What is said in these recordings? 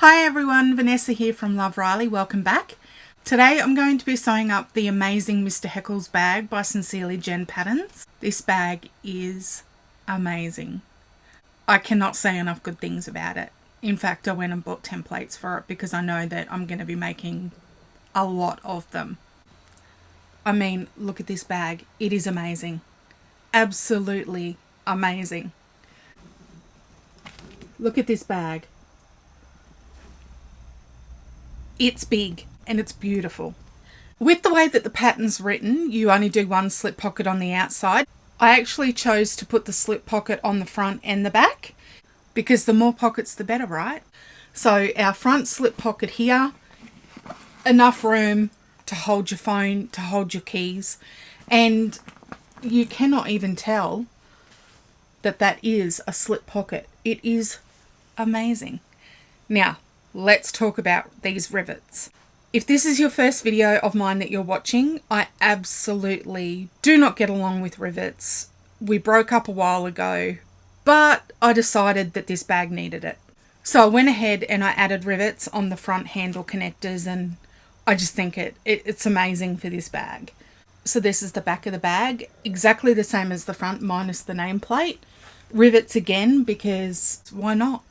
Hi everyone, Vanessa here from Love Riley. Welcome back. Today I'm going to be sewing up the amazing Mr. Heckles bag by Sincerely Jen Patterns. This bag is amazing. I cannot say enough good things about it. In fact, I went and bought templates for it because I know that I'm going to be making a lot of them. I mean, look at this bag. It is amazing. Absolutely amazing. Look at this bag. It's big and it's beautiful. With the way that the pattern's written, you only do one slip pocket on the outside. I actually chose to put the slip pocket on the front and the back because the more pockets the better, right? So our front slip pocket here, enough room to hold your phone, to hold your keys, and you cannot even tell that that is a slip pocket. It is amazing. Now, let's talk about these rivets. If this is your first video of mine that you're watching, I absolutely do not get along with rivets. We broke up a while ago, but I decided that this bag needed it. So I went ahead and I added rivets on the front handle connectors, and I just think it's amazing for this bag. So this is the back of the bag, exactly the same as the front minus the nameplate. Rivets again, because why not?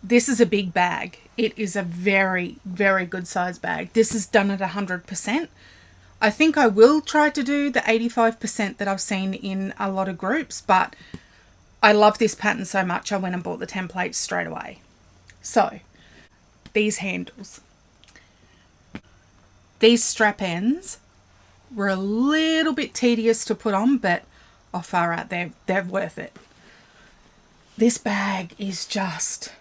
This is a big bag. It is a very, very good size bag. This is done at 100%. I think I will try to do the 85% that I've seen in a lot of groups, but I love this pattern so much I went and bought the templates straight away. So, these handles. These strap ends were a little bit tedious to put on, but oh, far out, they're worth it. This bag is just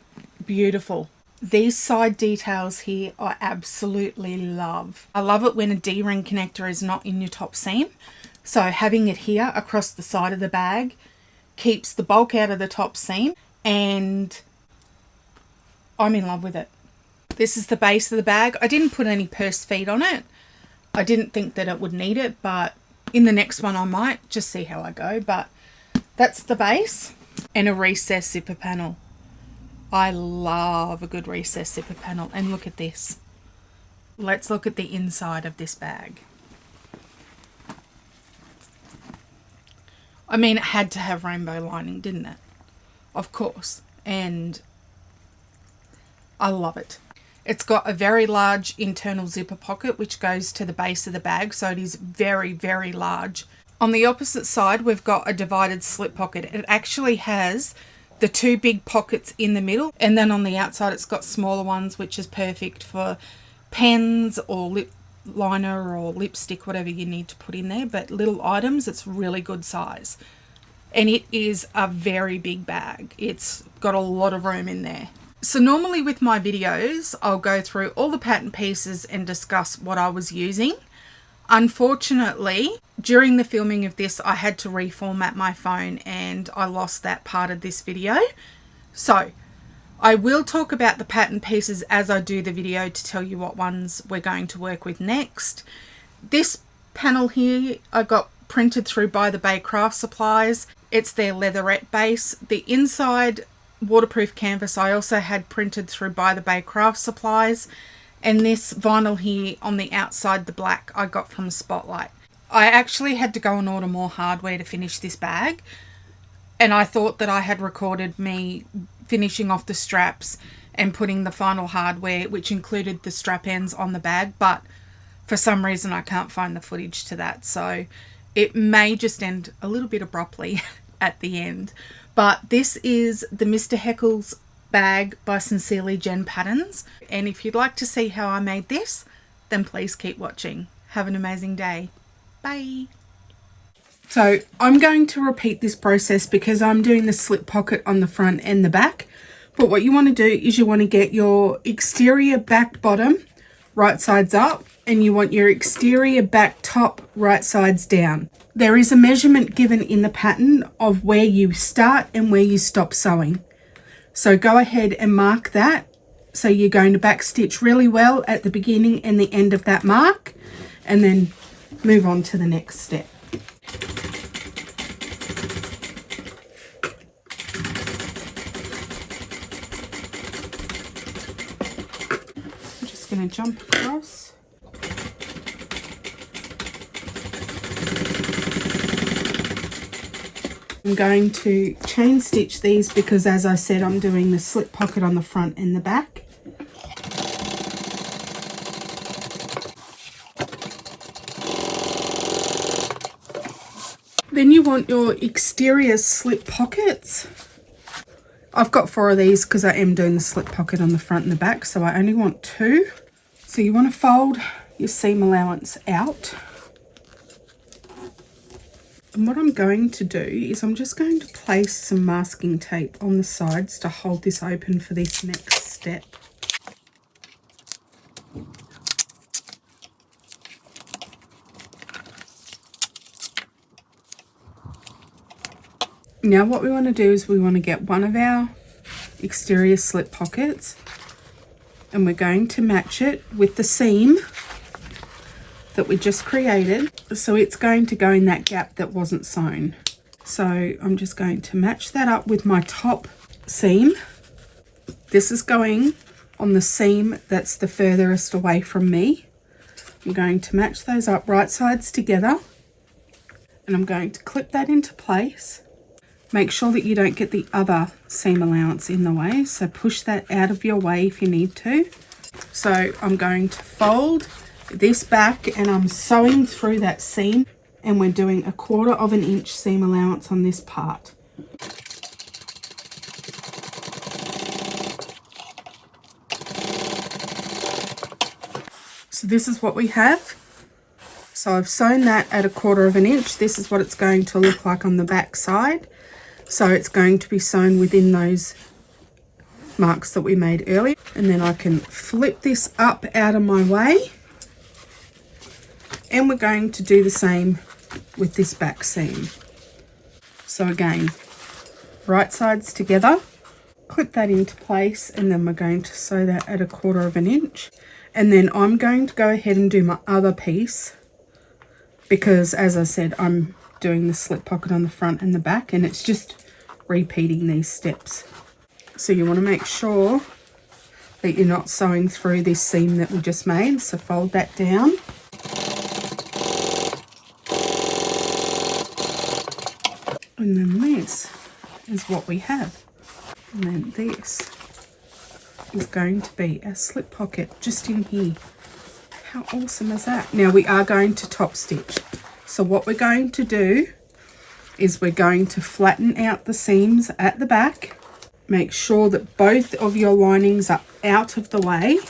beautiful. These side details here I absolutely love. I love it when a D-ring connector is not in your top seam. So having it here across the side of the bag keeps the bulk out of the top seam, and I'm in love with it. This is the base of the bag. I didn't put any purse feet on it. I didn't think that it would need it, but in the next one I might, just see how I go. But that's the base and a recessed zipper panel. I love a good recessed zipper panel. And look at this. Let's look at the inside of this bag. I mean, it had to have rainbow lining, didn't it? Of course. And I love it. It's got a very large internal zipper pocket which goes to the base of the bag, so it is very, very large. On the opposite side, we've got a divided slip pocket. It actually has the two big pockets in the middle, and then on the outside it's got smaller ones, which is perfect for pens or lip liner or lipstick, whatever you need to put in there. But little items, it's really good size. And it is a very big bag. It's got a lot of room in there. So normally with my videos, I'll go through all the pattern pieces and discuss what I was using. Unfortunately, during the filming of this, I had to reformat my phone and I lost that part of this video. So I will talk about the pattern pieces as I do the video to tell you what ones we're going to work with next. This panel here I got printed through By the Bay Craft Supplies. It's their leatherette base. The inside waterproof canvas I also had printed through By the Bay Craft Supplies. And this vinyl here on the outside, the black, I got from Spotlight. I actually had to go and order more hardware to finish this bag. And I thought that I had recorded me finishing off the straps and putting the final hardware, which included the strap ends, on the bag. But for some reason, I can't find the footage to that. So it may just end a little bit abruptly at the end. But this is the Mr. Heckles bag by Sincerely Jen Patterns, and if you'd like to see how I made this, then please keep watching. Have an amazing day. Bye. So I'm going to repeat this process because I'm doing the slip pocket on the front and the back. But what you want to do is you want to get your exterior back bottom right sides up, and you want your exterior back top right sides down. There is a measurement given in the pattern of where you start and where you stop sewing. So go ahead and mark that. So you're going to back stitch really well at the beginning and the end of that mark, and then move on to the next step. going to jump across. I'm going to chain stitch these because, as I said, I'm doing the slip pocket on the front and the back. Then you want your exterior slip pockets. I've got 4 of these because I am doing the slip pocket on the front and the back, so I only want 2. So you want to fold your seam allowance out. And what I'm going to do is I'm just going to place some masking tape on the sides to hold this open for this next step. Now what we want to do is we want to get one of our exterior slip pockets and we're going to match it with the seam that we just created. So it's going to go in that gap that wasn't sewn. So I'm just going to match that up with my top seam. This is going on the seam that's the furthest away from me. I'm going to match those up right sides together and I'm going to clip that into place. Make sure that you don't get the other seam allowance in the way, so push that out of your way if you need to. So I'm going to fold this back and I'm sewing through that seam, and we're doing 1/4 of an inch seam allowance on this part. So this is what we have. So I've sewn that at 1/4 of an inch. This is what it's going to look like on the back side. So it's going to be sewn within those marks that we made earlier. And then I can flip this up out of my way. And we're going to do the same with this back seam. So again, right sides together, clip that into place, and then we're going to sew that at 1/4 of an inch. And then I'm going to go ahead and do my other piece because, as I said, I'm doing the slip pocket on the front and the back, and it's just repeating these steps. So you want to make sure that you're not sewing through this seam that we just made. So fold that down. And then this is what we have. And then this is going to be a slip pocket just in here. How awesome is that? Now we are going to top stitch. So what we're going to do is we're going to flatten out the seams at the back. Make sure that both of your linings are out of the way.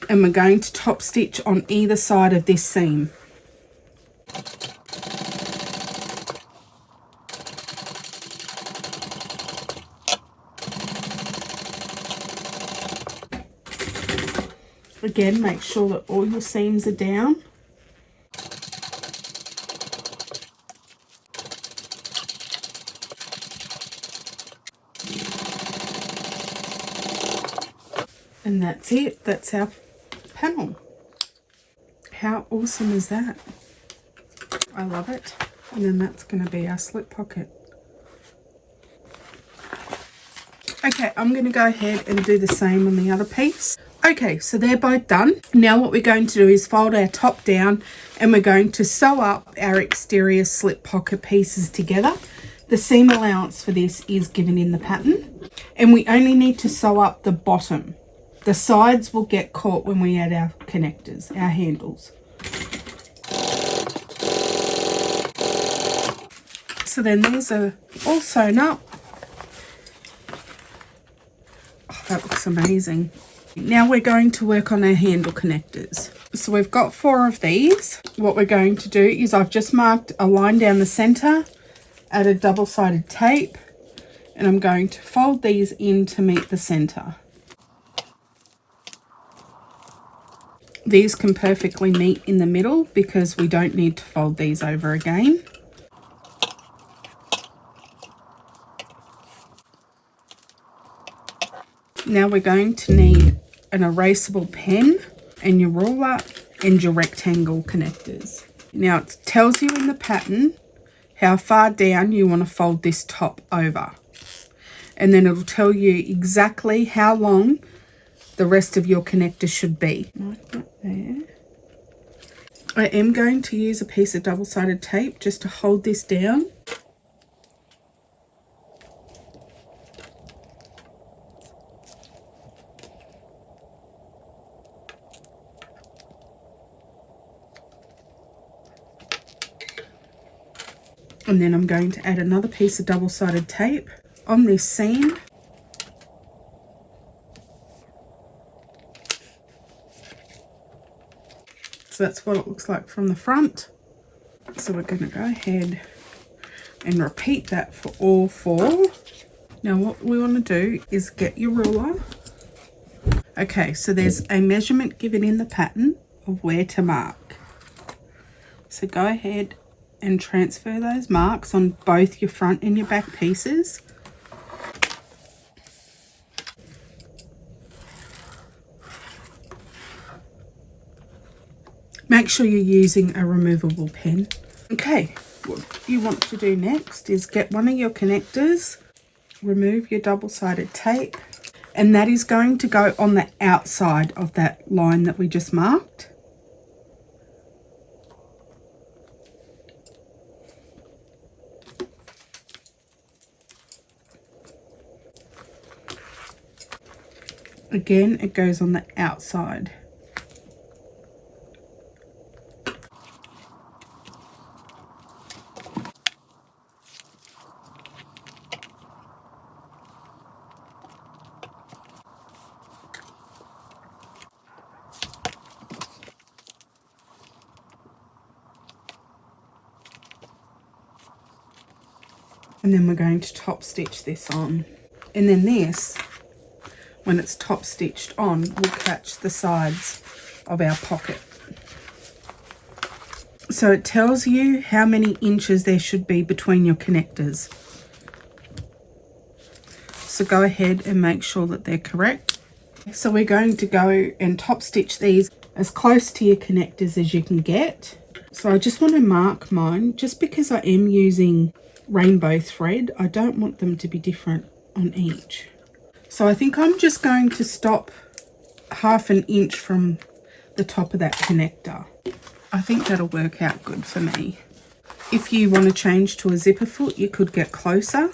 And we're going to top stitch on either side of this seam. Again, make sure that all your seams are down. And that's it. That's our panel. How awesome is that? I love it. And then that's going to be our slip pocket. Okay, I'm going to go ahead and do the same on the other piece. Okay, so they're both done. Now what we're going to do is fold our top down and we're going to sew up our exterior slip pocket pieces together. The seam allowance for this is given in the pattern, and we only need to sew up the bottom. The sides will get caught when we add our connectors, our handles. So then these are all sewn up. Oh, that looks amazing. Now we're going to work on our handle connectors. So we've got 4 of these. What we're going to do is I've just marked a line down the center, added double-sided tape, and I'm going to fold these in to meet the center. These can perfectly meet in the middle because we don't need to fold these over again. Now we're going to need an erasable pen and your ruler and your rectangle connectors. Now it tells you in the pattern how far down you want to fold this top over, and then it'll tell you exactly how long the rest of your connector should be. Like that there. I am going to use a piece of double-sided tape just to hold this down. And then I'm going to add another piece of double-sided tape on this seam. So that's what it looks like from the front. So we're going to go ahead and repeat that for all 4. Now what we want to do is get your ruler. Okay, so there's a measurement given in the pattern of where to mark. So go ahead and transfer those marks on both your front and your back pieces. Make sure you're using a removable pen. Okay, what you want to do next is get one of your connectors, remove your double-sided tape, and that is going to go on the outside of that line that we just marked. Again, it goes on the outside. And then we're going to top stitch this on. And then this, when it's top stitched on, will catch the sides of our pocket. So it tells you how many inches there should be between your connectors. So go ahead and make sure that they're correct. So we're going to go and top stitch these as close to your connectors as you can get. So I just want to mark mine, just because I am using rainbow thread, I don't want them to be different on each. So I think I'm just going to stop 1/2 inch from the top of that connector. I think that'll work out good for me. If you want to change to a zipper foot, you could get closer.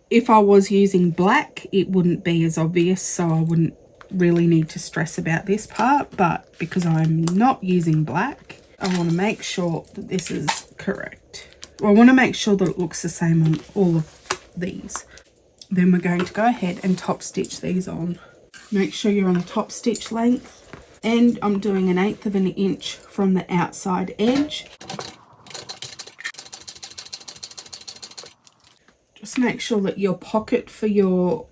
If I was using black, it wouldn't be as obvious, so I wouldn't really need to stress about this part, but because I'm not using black, I want to make sure that this is correct. I want to make sure that it looks the same on all of these. Then we're going to go ahead and top stitch these on. Make sure you're on a top stitch length, and I'm doing 1/8 of an inch from the outside edge. Just make sure that your pocket for your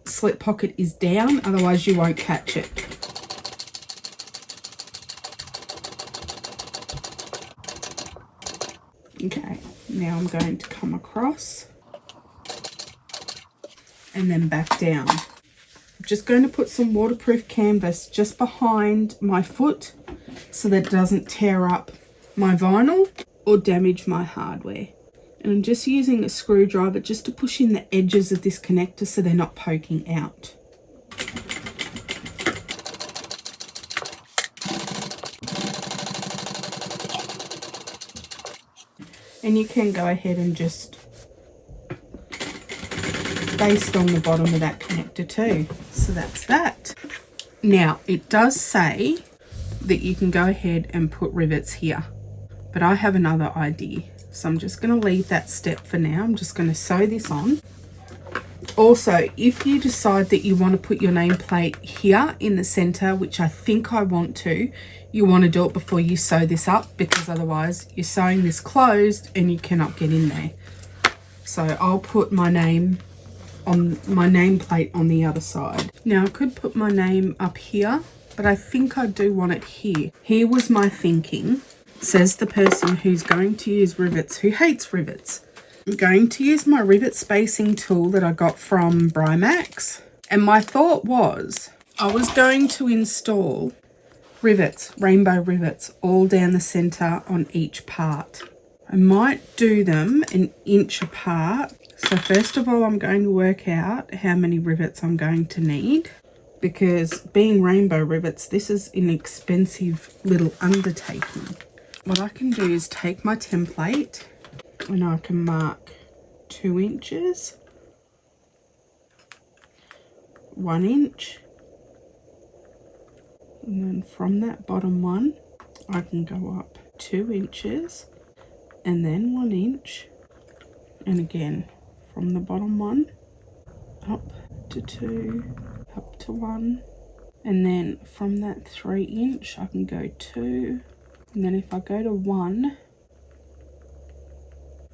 slip pocket is down, otherwise you won't catch it. Okay, now I'm going to come across and then back down. I'm just going to put some waterproof canvas just behind my foot so that it doesn't tear up my vinyl or damage my hardware. And I'm just using a screwdriver just to push in the edges of this connector so they're not poking out. And you can go ahead and just baste on the bottom of that connector too. So that's that. Now, it does say that you can go ahead and put rivets here, but I have another idea. So I'm just going to leave that step for now. I'm just going to sew this on. Also, if you decide that you want to put your nameplate here in the center, which I think I want to, you want to do it before you sew this up, because otherwise you're sewing this closed and you cannot get in there. So I'll put my name on my nameplate on the other side. Now I could put my name up here, but I think I do want it here. Here was my thinking. Says the person who's going to use rivets, who hates rivets. I'm going to use my rivet spacing tool that I got from Brimax. And my thought was, I was going to install rivets, rainbow rivets, all down the center on each part. I might do them 1 inch apart. So first of all, I'm going to work out how many rivets I'm going to need. because being rainbow rivets, this is an expensive little undertaking. What I can do is take my template and I can mark 2 inches, 1 inch, and then from that bottom one I can go up 2 inches and then 1 inch, and again from the bottom one up to 2, up to 1, and then from that 3 inch I can go 2, and then if I go to 1,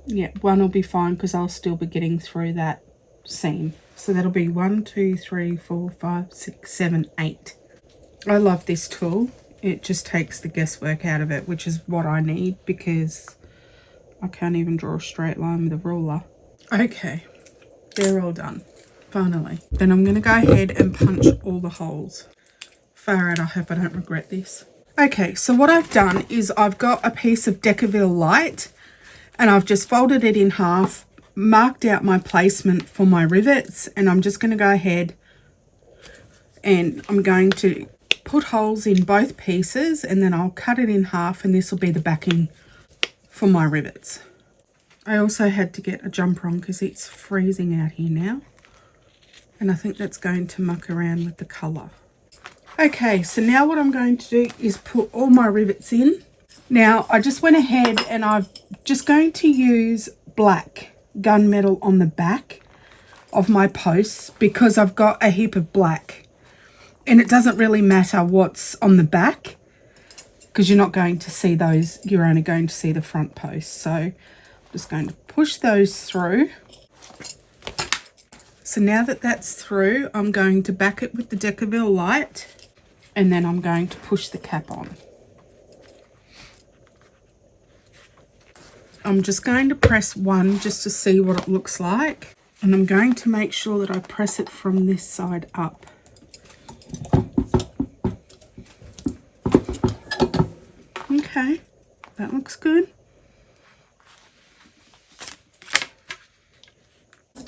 yeah, 1 will be fine because I'll still be getting through that seam. So that'll be 1, 2, 3, 4, 5, 6, 7, 8. I love this tool. It just takes the guesswork out of it, which is what I need because I can't even draw a straight line with a ruler. Okay, they're all done, finally. Then I'm going to go ahead and punch all the holes. Far out, I hope I don't regret this. Okay, so what I've done is I've got a piece of Decaville Light and I've just folded it in half, marked out my placement for my rivets, and I'm just going to go ahead and I'm going to put holes in both pieces, and then I'll cut it in half, and this will be the backing for my rivets. I also had to get a jumper on because it's freezing out here now, and I think that's going to muck around with the colour. Okay, so now what I'm going to do is put all my rivets in. Now I just went ahead and I'm just going to use black gunmetal on the back of my posts because I've got a heap of black, and it doesn't really matter what's on the back because you're not going to see those, you're only going to see the front posts. So I'm just going to push those through. So now that that's through, I'm going to back it with the Decaville Light, and then I'm going to push the cap on. I'm just going to press one just to see what it looks like, and I'm going to make sure that I press it from this side up. Okay, that looks good.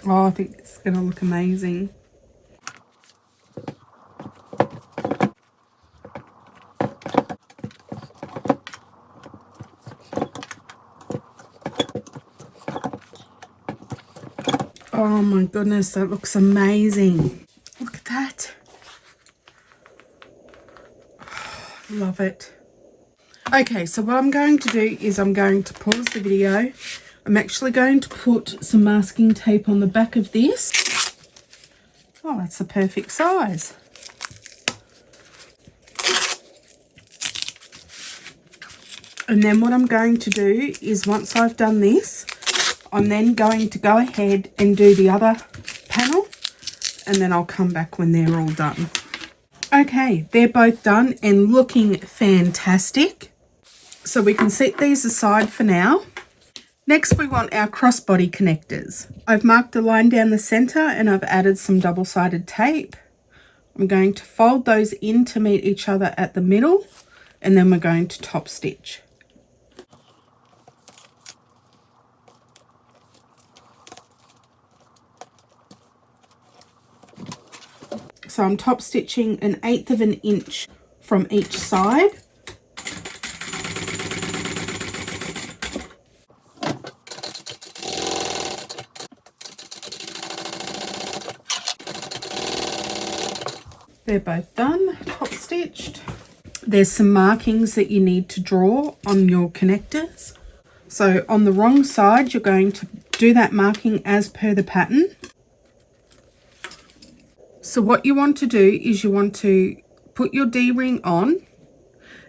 Oh, I think it's going to look amazing. Oh my goodness, that looks amazing. Look at that. Love it. Okay, so what I'm going to do is I'm going to pause the video. I'm actually going to put some masking tape on the back of this. Oh, that's the perfect size. And then what I'm going to do is once I've done this, I'm then going to go ahead and do the other panel, and then I'll come back when they're all done. Okay, they're both done and looking fantastic. So we can set these aside for now. Next, we want our crossbody connectors. I've marked a line down the center and I've added some double-sided tape. I'm going to fold those in to meet each other at the middle, and then we're going to top stitch. So I'm top stitching 1/8 of an inch from each side. They're both done, top stitched. There's some markings that you need to draw on your connectors. So on the wrong side, you're going to do that marking as per the pattern. So what you want to do is you want to put your D-ring on,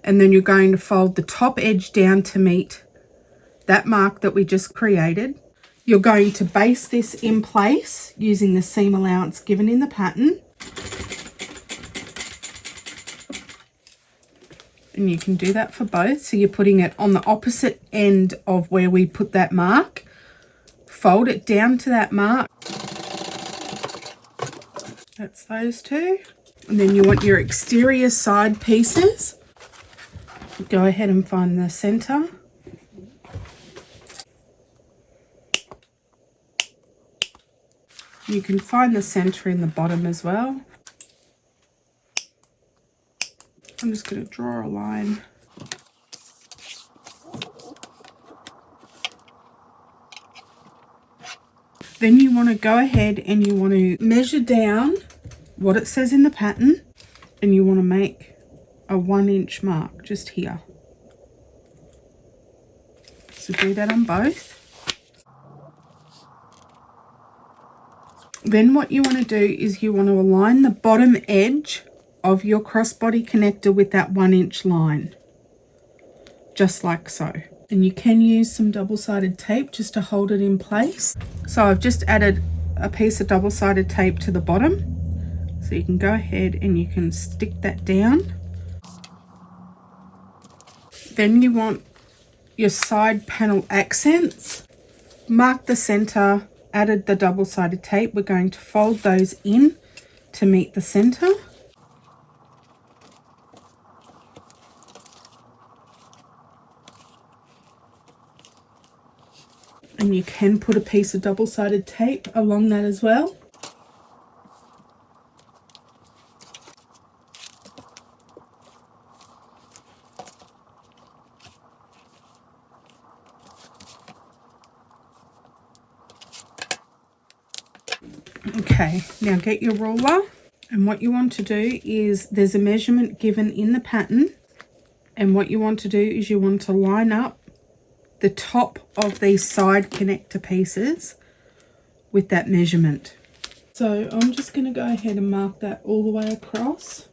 and then you're going to fold the top edge down to meet that mark that we just created. You're going to base this in place using the seam allowance given in the pattern. And you can do that for both. So you're putting it on the opposite end of where we put that mark. Fold it down to that mark. That's those two. And then you want your exterior side pieces. Go ahead and find the center. You can find the center in the bottom as well. I'm just going to draw a line. Then you want to go ahead and you want to measure down what it says in the pattern, and you want to make a 1-inch mark just here. So do that on both. Then what you want to do is you want to align the bottom edge of your crossbody connector with that 1-inch line, just like so. And you can use some double-sided tape just to hold it in place. So I've just added a piece of double-sided tape to the bottom. So you can go ahead and you can stick that down. Then you want your side panel accents. Mark the center, added the double-sided tape. We're going to fold those in to meet the center. And you can put a piece of double-sided tape along that as well. Okay, now get your ruler, and what you want to do is there's a measurement given in the pattern, and what you want to do is you want to line up the top of these side connector pieces with that measurement. So I'm just going to go ahead and mark that all the way across.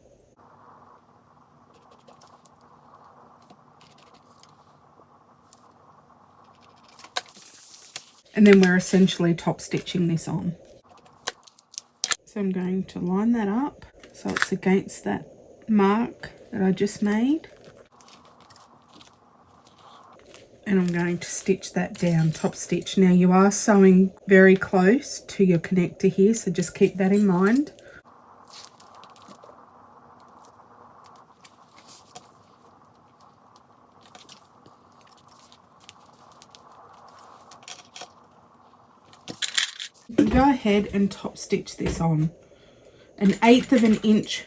And then we're essentially top stitching this on. So I'm going to line that up so it's against that mark that I just made. And I'm going to stitch that down, top stitch. Now you are sewing very close to your connector here, so just keep that in mind. Go ahead and top stitch this on 1/8 of an inch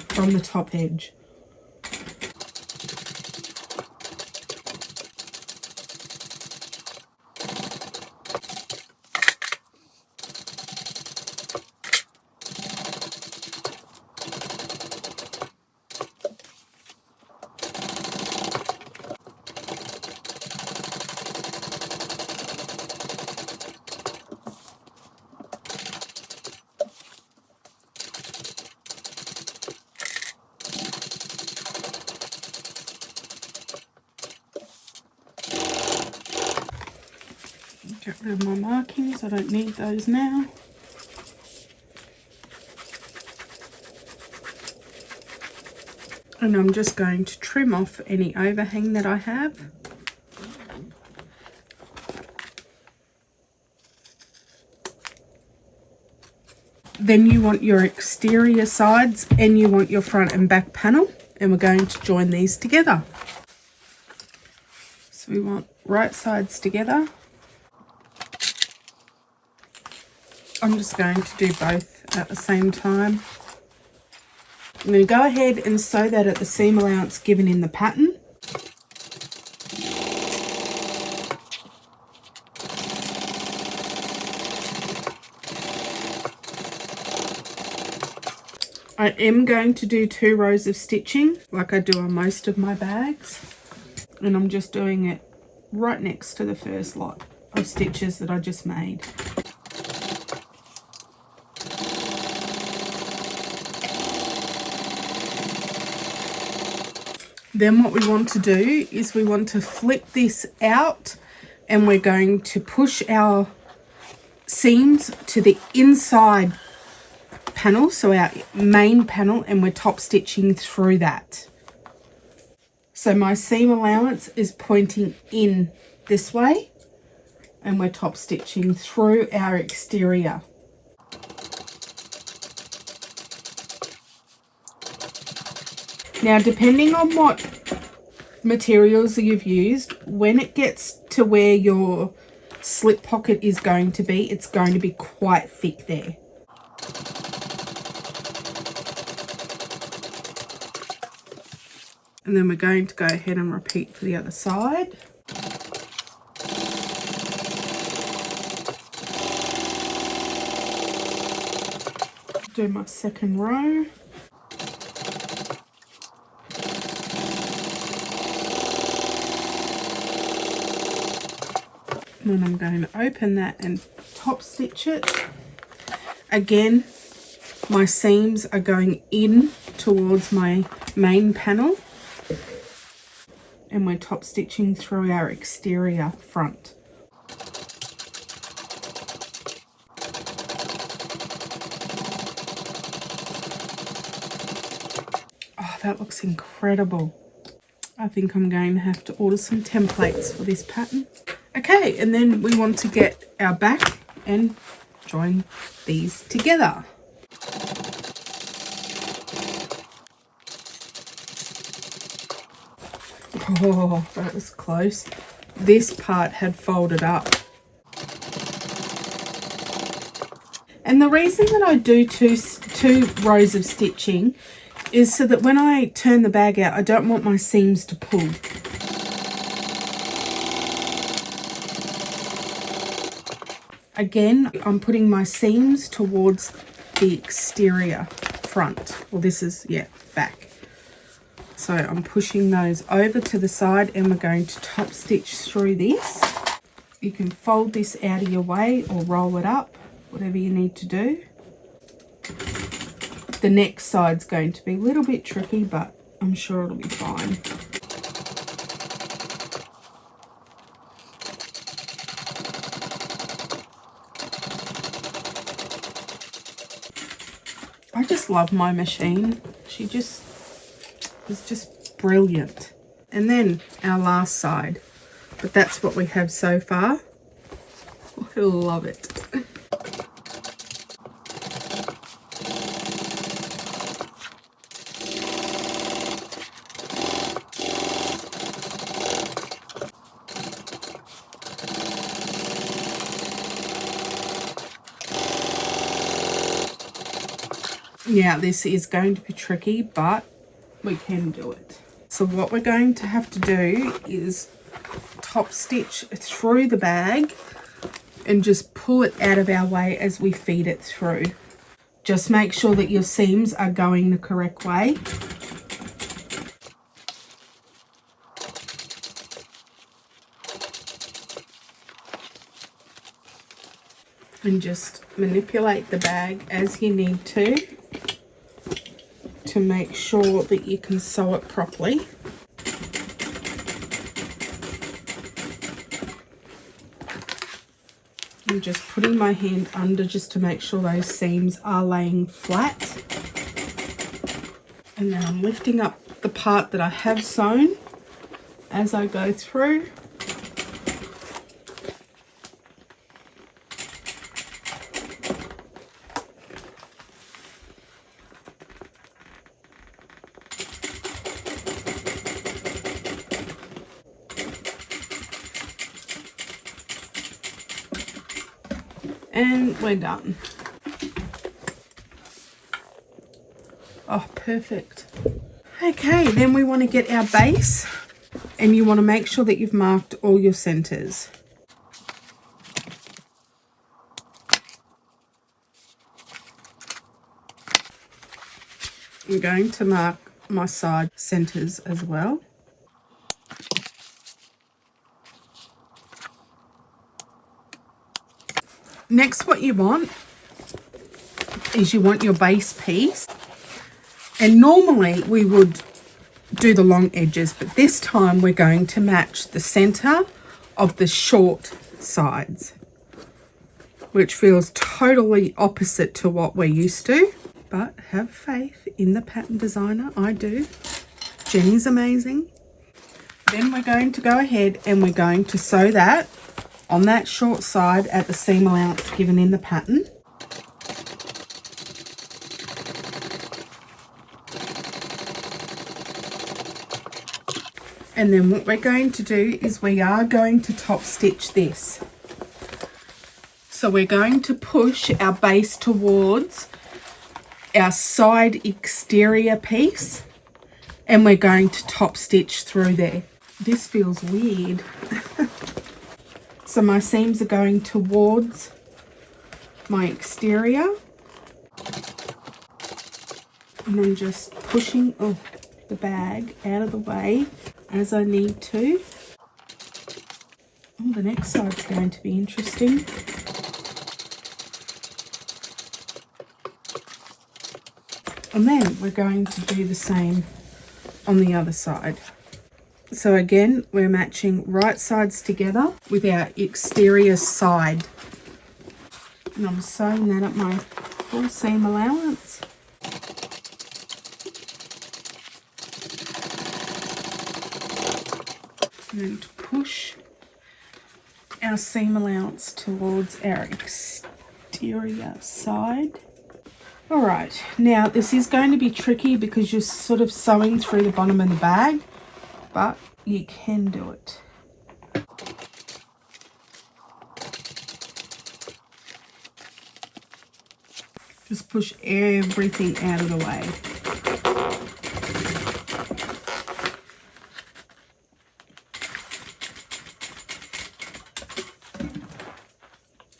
from the top edge. Get rid of my markings, I don't need those now. And I'm just going to trim off any overhang that I have. Then you want your exterior sides and you want your front and back panel, and we're going to join these together. So we want right sides together. I'm just going to do both at the same time. I'm going to go ahead and sew that at the seam allowance given in the pattern. I am going to do 2 rows of stitching like I do on most of my bags, and I'm just doing it right next to the first lot of stitches that I just made. Then what we want to do is we want to flip this out, and we're going to push our seams to the inside panel, so our main panel, and we're top stitching through that. So my seam allowance is pointing in this way, and we're top stitching through our exterior. Now, depending on what materials you've used, when it gets to where your slip pocket is going to be, it's going to be quite thick there. And then we're going to go ahead and repeat for the other side. Do my second row. And then I'm going to open that and top stitch it. Again, my seams are going in towards my main panel, and we're top stitching through our exterior front. Oh, that looks incredible. I think I'm going to have to order some templates for this pattern. Okay, and then we want to get our back and join these together. Oh, that was close. This part had folded up. And the reason that I do two rows of stitching is so that when I turn the bag out, I don't want my seams to pull. Again, I'm putting my seams towards the exterior front. Well, this is, yeah, back. So I'm pushing those over to the side, and we're going to top stitch through this. You can fold this out of your way or roll it up, whatever you need to do. The next side's going to be a little bit tricky, but I'm sure it'll be fine. I just love my machine. She just is just brilliant. And then our last side. But that's what we have so far. I love it. Yeah, this is going to be tricky, but we can do it. So what we're going to have to do is top stitch through the bag and just pull it out of our way as we feed it through. Just make sure that your seams are going the correct way. And just manipulate the bag as you need to make sure that you can sew it properly. I'm just putting my hand under just to make sure those seams are laying flat. And then I'm lifting up the part that I have sewn as I go through. And we're done. Oh, perfect. Okay, then we want to get our base, and you want to make sure that you've marked all your centers. I'm going to mark my side centers as well. Next, what you want is you want your base piece. And normally we would do the long edges, but this time we're going to match the center of the short sides, which feels totally opposite to what we're used to. But have faith in the pattern designer. I do. Jenny's amazing. Then we're going to go ahead and we're going to sew that on that short side at the seam allowance given in the pattern. And then what we're going to do is we are going to top stitch this. So we're going to push our base towards our side exterior piece, and we're going to top stitch through there. This feels weird. So my seams are going towards my exterior, and I'm just pushing the bag out of the way as I need to. Oh, the next side's going to be interesting. And then we're going to do the same on the other side. So again, we're matching right sides together with our exterior side. And I'm sewing that at my full seam allowance. And push our seam allowance towards our exterior side. All right, now this is going to be tricky because you're sort of sewing through the bottom of the bag, but you can do it. Just push everything out of the way.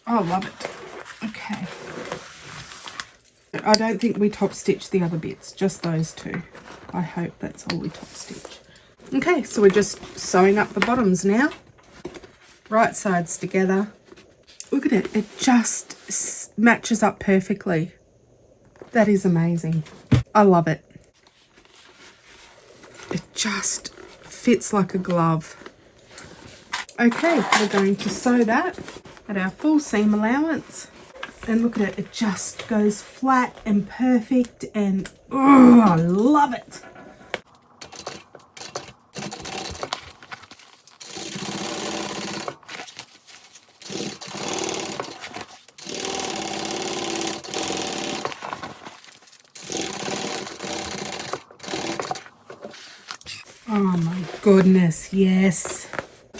Oh, I love it. Okay. I don't think we top stitch the other bits, just those two. I hope that's all we top stitch. Okay, so we're just sewing up the bottoms now. Right sides together. Look at it, it just matches up perfectly. That is amazing. I love it. It just fits like a glove. Okay, we're going to sew that at our full seam allowance. And look at it, it just goes flat and perfect, and oh, I love it. Oh my goodness, yes.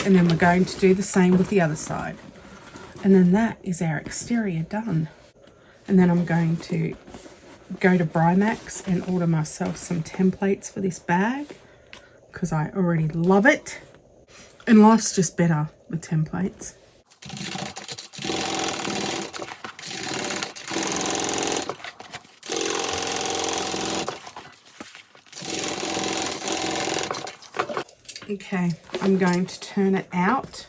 And then we're going to do the same with the other side. And then that is our exterior done. And then I'm going to go to Brimax and order myself some templates for this bag because I already love it. And life's just better with templates. Okay, I'm going to turn it out.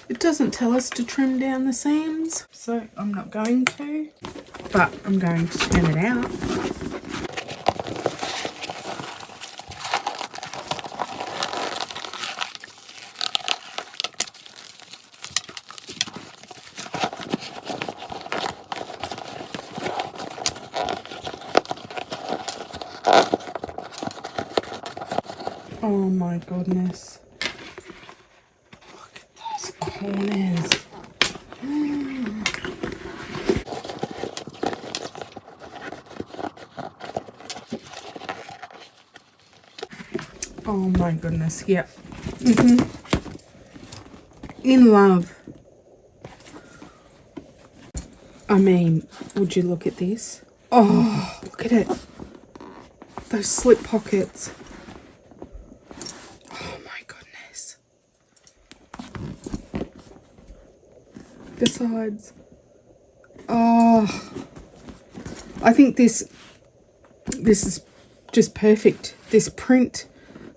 It doesn't tell us to trim down the seams, so I'm not going to, but I'm going to turn it out. Oh my goodness. Look at those corners. Oh my goodness, yep. In love. I mean, would you look at this? Oh, look at it. Those slip pockets. Oh my goodness. The sides. Oh, I think this is just perfect. This print,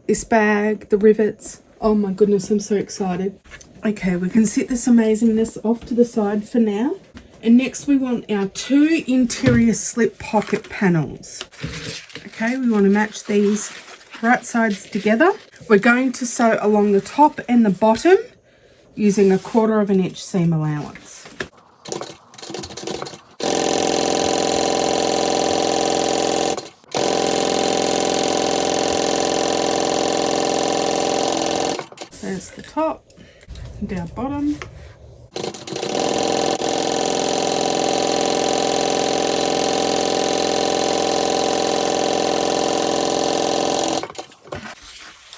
this bag, the rivets. Oh my goodness, I'm so excited. Okay, we can set this amazingness off to the side for now. And next we want our 2 interior slip pocket panels. Okay, we want to match these right sides together. We're going to sew along the top and the bottom using a 1/4 inch seam allowance. There's the top and our bottom.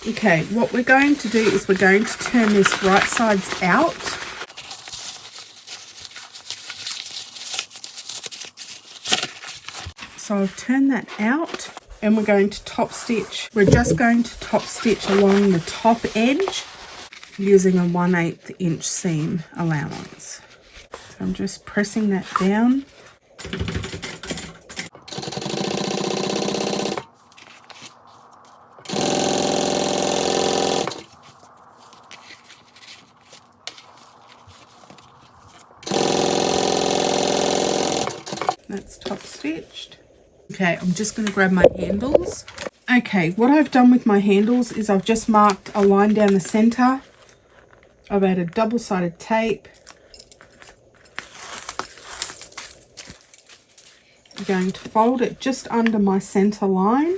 Okay, what we're going to do is we're going to turn this right sides out. So I've turned that out and we're going to top stitch. We're just going to top stitch along the top edge using a 1/8 inch seam allowance. So I'm just pressing that down. That's top stitched. Okay, I'm just going to grab my handles. Okay, what I've done with my handles is I've just marked a line down the center. I've added double-sided tape. I'm going to fold it just under my center line.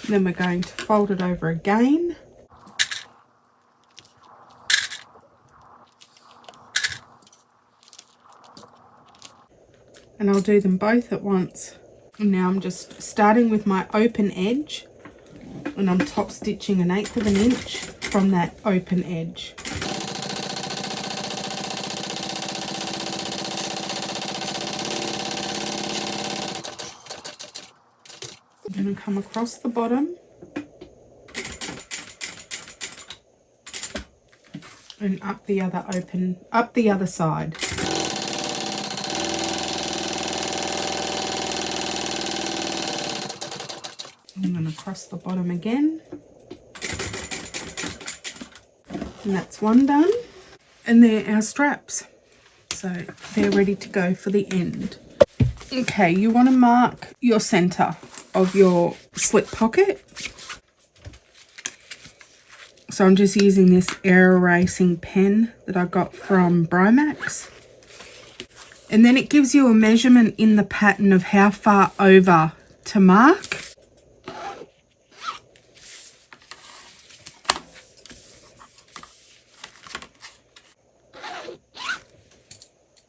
Then we're going to fold it over again. And I'll do them both at once. And now I'm just starting with my open edge, and I'm top stitching 1/8 inch from that open edge. I'm going to come across the bottom and up the other side. I'm going to cross the bottom again, and that's one done. And they're our straps, so they're ready to go for the end. Okay, you want to mark your center of your slip pocket. So I'm just using this air erasing pen that I got from Bromax. And then it gives you a measurement in the pattern of how far over to mark.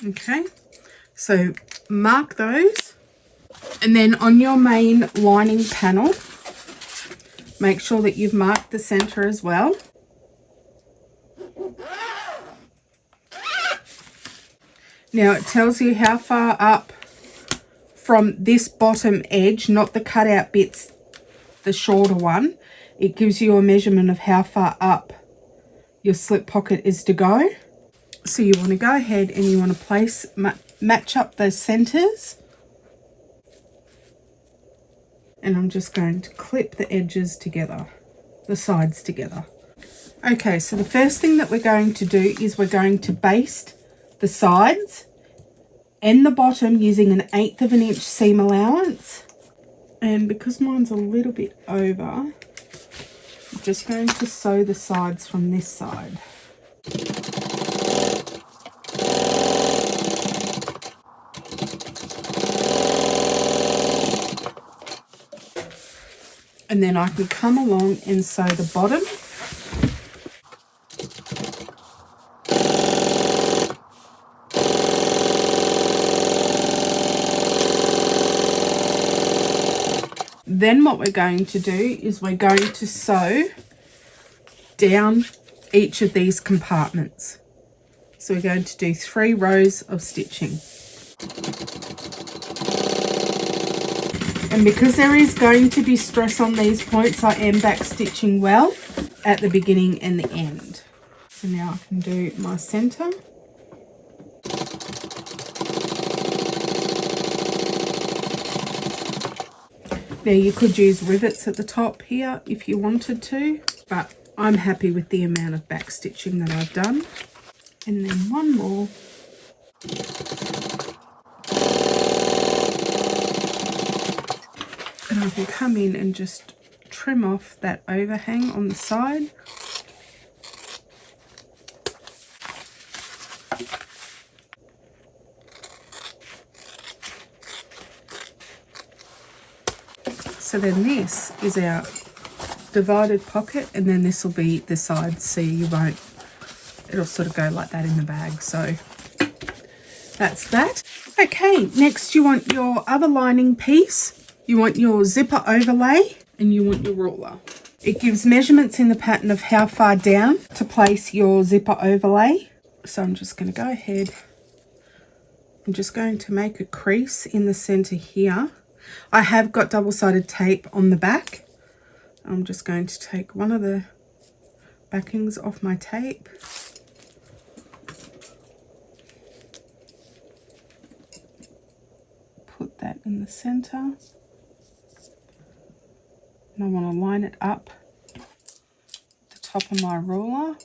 Okay, so mark those, and then on your main lining panel, make sure that you've marked the center as well. Now it tells you how far up from this bottom edge, not the cutout bits, the shorter one. It gives you a measurement of how far up your slip pocket is to go. So you want to go ahead and you want to place, match up those centers. And I'm just going to clip the edges together, the sides together. Okay, so the first thing that we're going to do is we're going to baste the sides and the bottom using an 1/8 inch seam allowance. And because mine's a little bit over, I'm just going to sew the sides from this side. And then I can come along and sew the bottom. Then what we're going to do is we're going to sew down each of these compartments. So we're going to do 3 rows of stitching. And because there is going to be stress on these points, I am back stitching well at the beginning and the end. So now I can do my center. Now you could use rivets at the top here if you wanted to, but I'm happy with the amount of back stitching that I've done. And then one more. And I can come in and just trim off that overhang on the side. So then this is our divided pocket, and then this will be the sides, so you won't, it'll sort of go like that in the bag. So that's that. Okay, next you want your other lining piece. You want your zipper overlay and you want your ruler. It gives measurements in the pattern of how far down to place your zipper overlay. So I'm just going to go ahead. I'm just going to make a crease in the center here. I have got double-sided tape on the back. I'm just going to take one of the backings off my tape. Put that in the center. And I want to line it up the top of my ruler.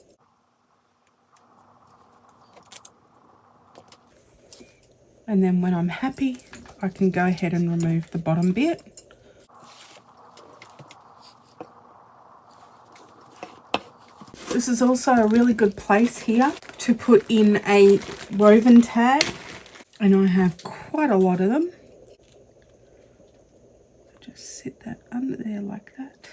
And then when I'm happy, I can go ahead and remove the bottom bit. This is also a really good place here to put in a woven tag. And I have quite a lot of them. Just sit that under there like that.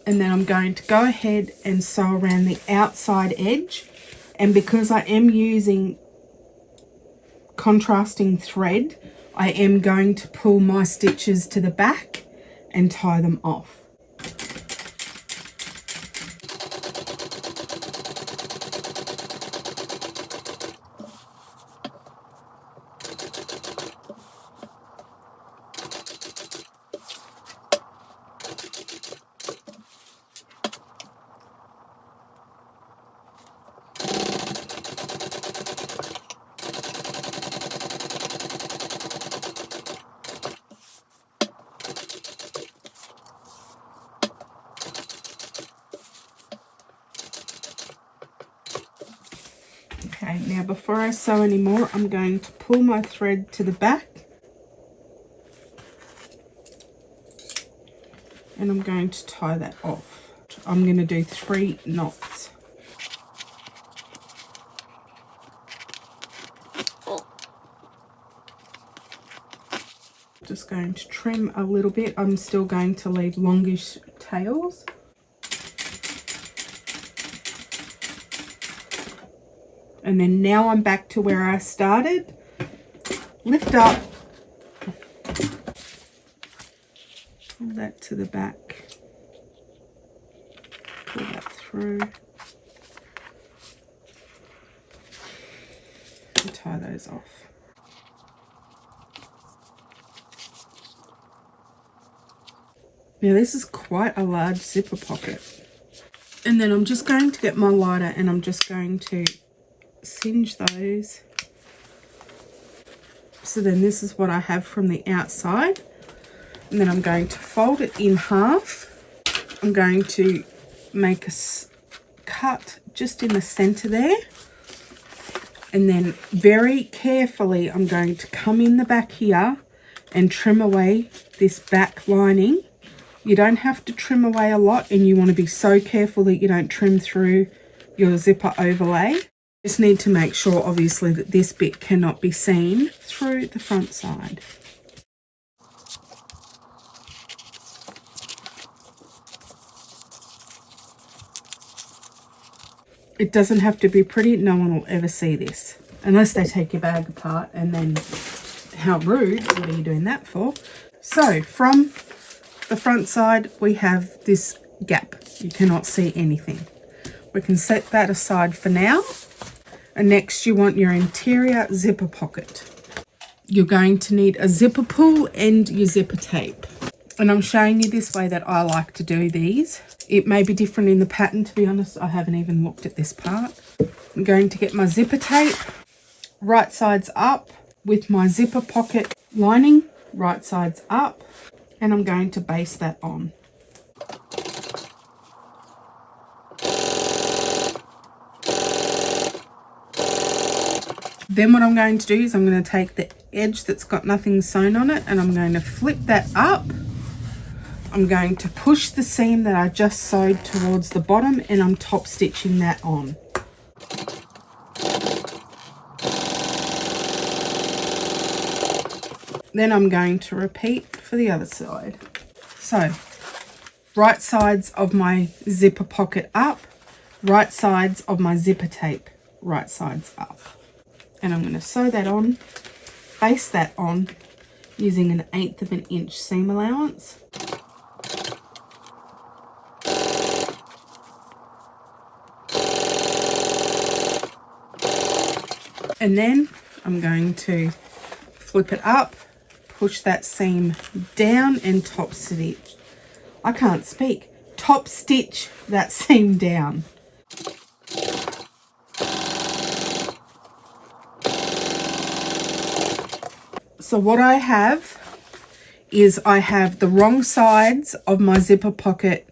And then I'm going to go ahead and sew around the outside edge. And because I am using contrasting thread, I am going to pull my stitches to the back and tie them off. Okay, now before I sew anymore, I'm going to pull my thread to the back. And I'm going to tie that off. I'm going to do 3 knots. Just going to trim a little bit. I'm still going to leave longish tails. And then now I'm back to where I started. Lift up. Pull that to the back. Pull that through. And tie those off. Now this is quite a large zipper pocket. And then I'm just going to get my lighter and I'm just going to singe those. So then this is what I have from the outside. And then I'm going to fold it in half. I'm going to make a cut just in the center there. And then very carefully I'm going to come in the back here and trim away this back lining. You don't have to trim away a lot, and you want to be so careful that you don't trim through your zipper overlay. Just need to make sure obviously that this bit cannot be seen through the front side. It doesn't have to be pretty. No one will ever see this unless they take your bag apart, and then how rude. What are you doing that for? So from the front side we have this gap. You cannot see anything. We can set that aside for now. And next you want your interior zipper pocket. You're going to need a zipper pull and your zipper tape. And I'm showing you this way that I like to do these. It may be different in the pattern, to be honest. I haven't even looked at this part. I'm going to get my zipper tape, right sides up, with my zipper pocket lining, right sides up, and I'm going to baste that on. Then what I'm going to do is I'm going to take the edge that's got nothing sewn on it and I'm going to flip that up. I'm going to push the seam that I just sewed towards the bottom and I'm top stitching that on. Then I'm going to repeat for the other side. So, right sides of my zipper pocket up, right sides of my zipper tape, right sides up. And I'm going to sew that on, baste that on using 1/8 of an inch seam allowance. And then I'm going to flip it up, push that seam down and top stitch. I can't speak. Top stitch that seam down. So what I have is I have the wrong sides of my zipper pocket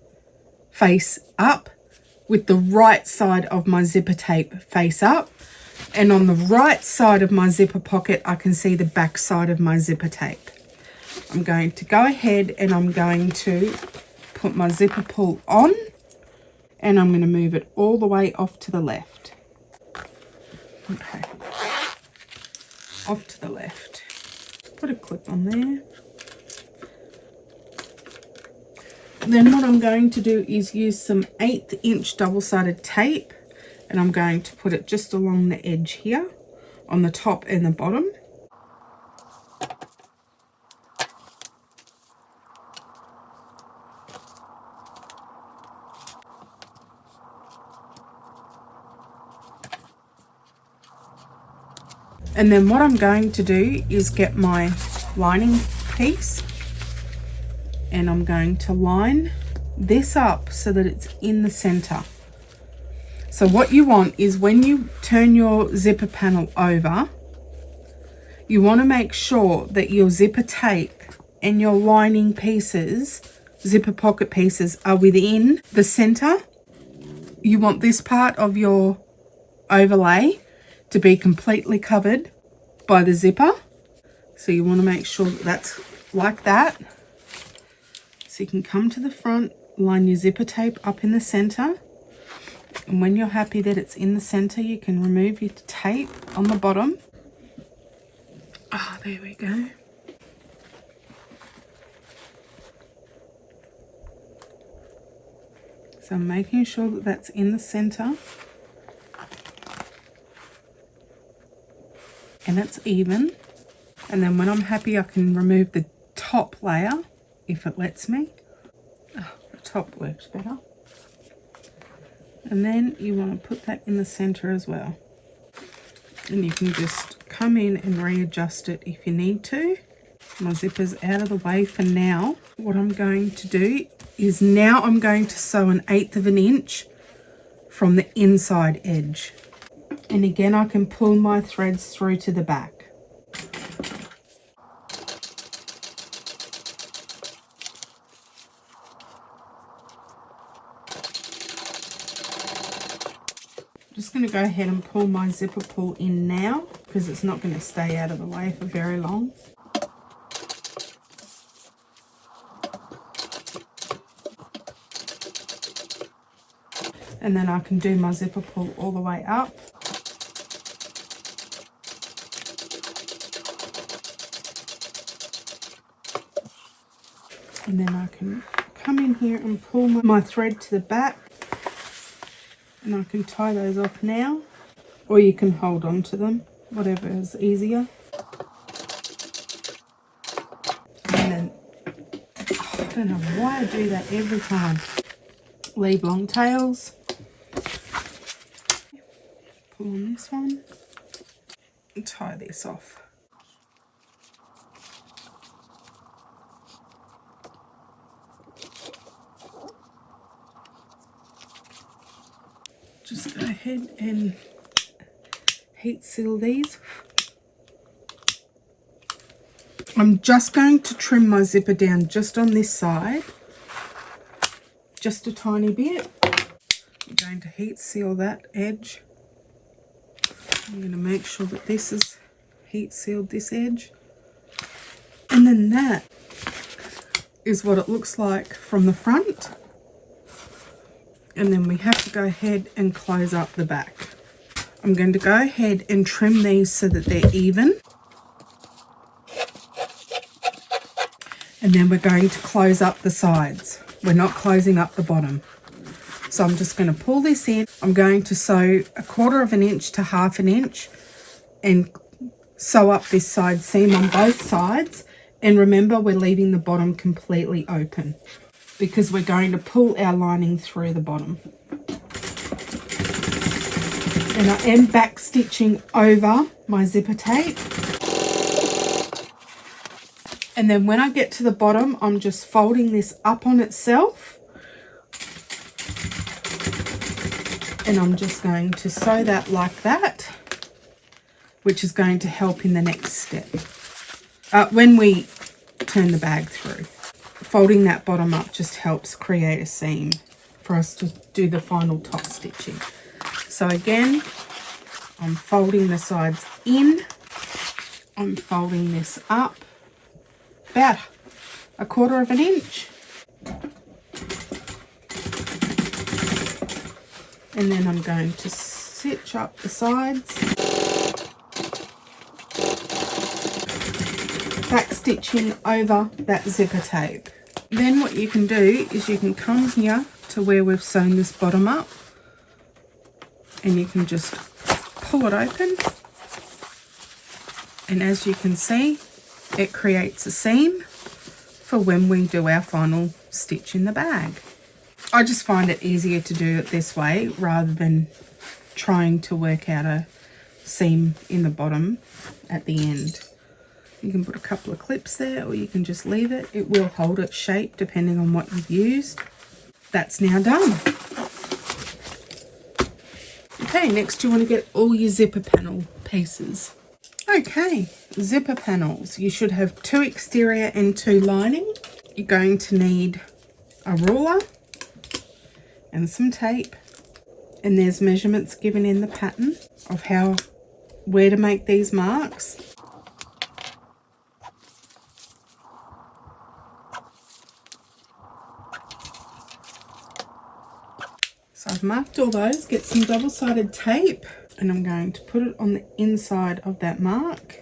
face up with the right side of my zipper tape face up. And on the right side of my zipper pocket, I can see the back side of my zipper tape. I'm going to go ahead and I'm going to put my zipper pull on, and I'm going to move it all the way off to the left. Okay, off to the left. Put a clip on there. Then what I'm going to do is use some 1/8 inch double-sided tape, and I'm going to put it just along the edge here on the top and the bottom. And then what I'm going to do is get my lining piece, and I'm going to line this up so that it's in the center. So what you want is when you turn your zipper panel over, you want to make sure that your zipper tape and your lining pieces, zipper pocket pieces, are within the center. You want this part of your overlay to be completely covered by the zipper. So you want to make sure that that's like that. So you can come to the front, line your zipper tape up in the center. And when you're happy that it's in the center, you can remove your tape on the bottom. Ah, there we go. So I'm making sure that that's in the center. And it's even. And then when I'm happy, I can remove the top layer if it lets me. Oh, the top works better. And then you want to put that in the center as well. And you can just come in and readjust it if you need to. My zipper's out of the way for now. What I'm going to do is now I'm going to sew 1/8 of an inch from the inside edge. And again, I can pull my threads through to the back. Just going to go ahead and pull my zipper pull in now, because it's not going to stay out of the way for very long. And then I can do my zipper pull all the way up. And then I can come in here and pull my thread to the back. And I can tie those off now, or you can hold on to them, whatever is easier. And then, I don't know why I do that every time. Leave long tails. Pull on this one and tie this off. Just go ahead and heat seal these. I'm just going to trim my zipper down just on this side, just a tiny bit. I'm going to heat seal that edge. I'm going to make sure that this is heat sealed, this edge. And then that is what it looks like from the front. And then we have to go ahead and close up the back. I'm going to go ahead and trim these so that they're even. And then we're going to close up the sides. We're not closing up the bottom. So I'm just going to pull this in. I'm going to sew 1/4 of an inch to 1/2 inch and sew up this side seam on both sides. And remember, we're leaving the bottom completely open, because we're going to pull our lining through the bottom. And I am back stitching over my zipper tape. And then when I get to the bottom, I'm just folding this up on itself. And I'm just going to sew that like that, which is going to help in the next step. When we turn the bag through, folding that bottom up just helps create a seam for us to do the final top stitching. So again, I'm folding the sides in. I'm folding this up about 1/4 inch. And then I'm going to stitch up the sides. Back stitching over that zipper tape. Then what you can do is you can come here to where we've sewn this bottom up, and you can just pull it open, and as you can see, it creates a seam for when we do our final stitch in the bag. I just find it easier to do it this way rather than trying to work out a seam in the bottom at the end. You can put a couple of clips there, or you can just leave it. It will hold its shape depending on what you've used. That's now done. Okay, next you want to get all your zipper panel pieces. Okay, zipper panels. You should have 2 exterior and 2 lining. You're going to need a ruler and some tape, and there's measurements given in the pattern of where to make these marks. So I've marked all those. Get some double-sided tape, and I'm going to put it on the inside of that mark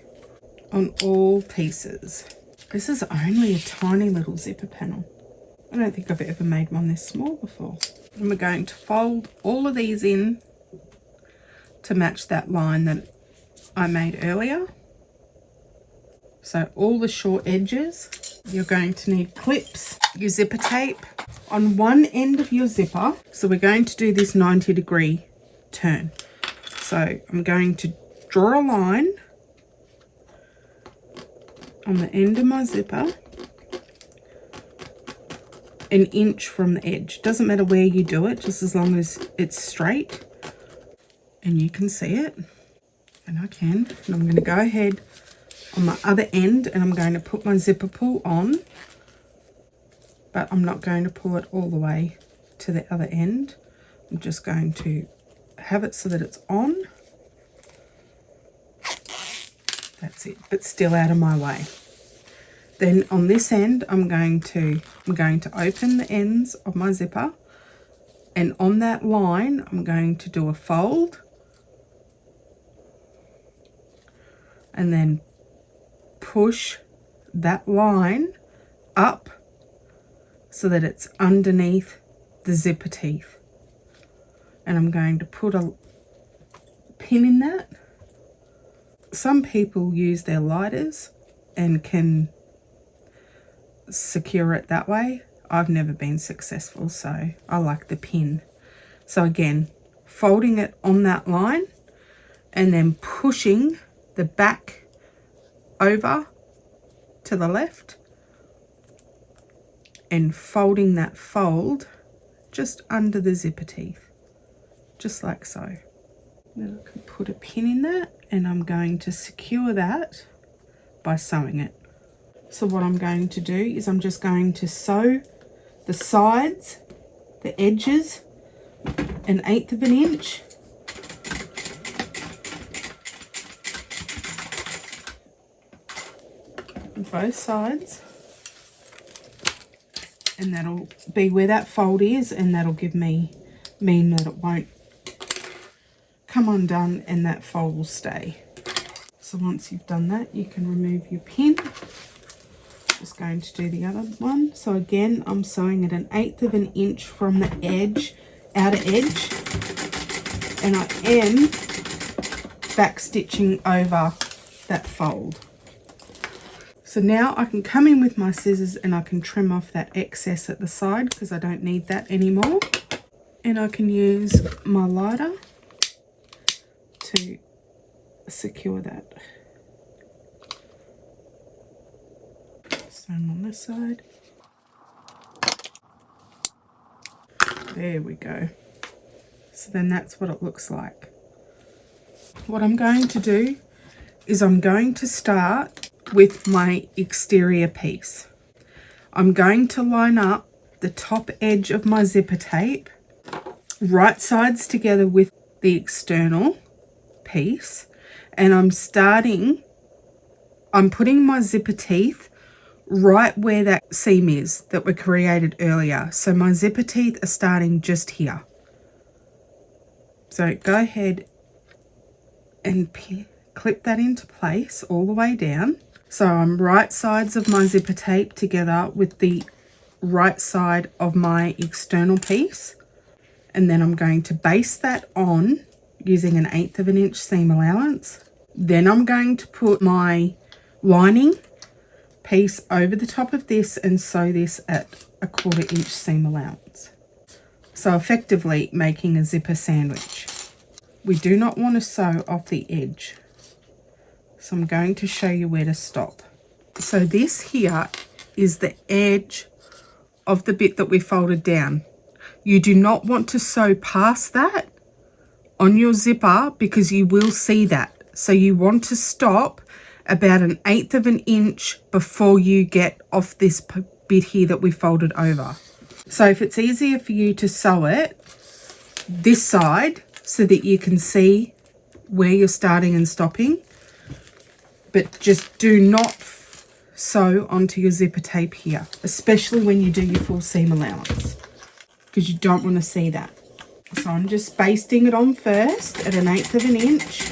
on all pieces. This is only a tiny little zipper panel. I don't think I've ever made one this small before. And we're going to fold all of these in to match that line that I made earlier. So all the short edges. You're going to need clips, your zipper tape on one end of your zipper. So we're going to do this 90-degree turn. So I'm going to draw a line on the end of my zipper, 1 inch from the edge. Doesn't matter where you do it, just as long as it's straight and you can see it, and I can. And I'm going to go ahead on my other end, and I'm going to put my zipper pull on, but I'm not going to pull it all the way to the other end. I'm just going to have it so that it's on. That's it, but still out of my way. Then on this end, I'm going to open the ends of my zipper, and on that line, I'm going to do a fold, and then push that line up so that it's underneath the zipper teeth. And I'm going to put a pin in that. Some people use their lighters and can secure it that way. I've never been successful, so I like the pin. So again, folding it on that line and then pushing the back over to the left and folding that fold just under the zipper teeth, just like so. Then I can put a pin in that, and I'm going to secure that by sewing it. So what I'm going to do is I'm just going to sew the sides, the edges, 1/8 inch. On both sides. And that'll be where that fold is, and that'll mean that it won't come undone and that fold will stay. So once you've done that, you can remove your pin. Just going to do the other one. So again, I'm sewing at 1/8 inch from the edge, outer edge, and I am back stitching over that fold. So now I can come in with my scissors and I can trim off that excess at the side because I don't need that anymore. And I can use my lighter to secure that. Same on this side. There we go. So then that's what it looks like. What I'm going to do is I'm going to start with my exterior piece. I'm going to line up the top edge of my zipper tape, right sides together with the external piece, and I'm putting my zipper teeth right where that seam is that we created earlier. So my zipper teeth are starting just here. So go ahead and clip that into place all the way down. So I'm right sides of my zipper tape together with the right side of my external piece, and then I'm going to base that on using an 1/8 of an inch seam allowance. Then I'm going to put my lining piece over the top of this and sew this at a 1/4 inch seam allowance. So effectively making a zipper sandwich. We do not want to sew off the edge. So I'm going to show you where to stop. So this here is the edge of the bit that we folded down. You do not want to sew past that on your zipper because you will see that. So you want to stop about an 1/8 of an inch before you get off this bit here that we folded over. So if it's easier for you to sew it this side so that you can see where you're starting and stopping, but just do not sew onto your zipper tape here, especially when you do your full seam allowance, because you don't want to see that. So I'm just basting it on first at an 1/8 of an inch.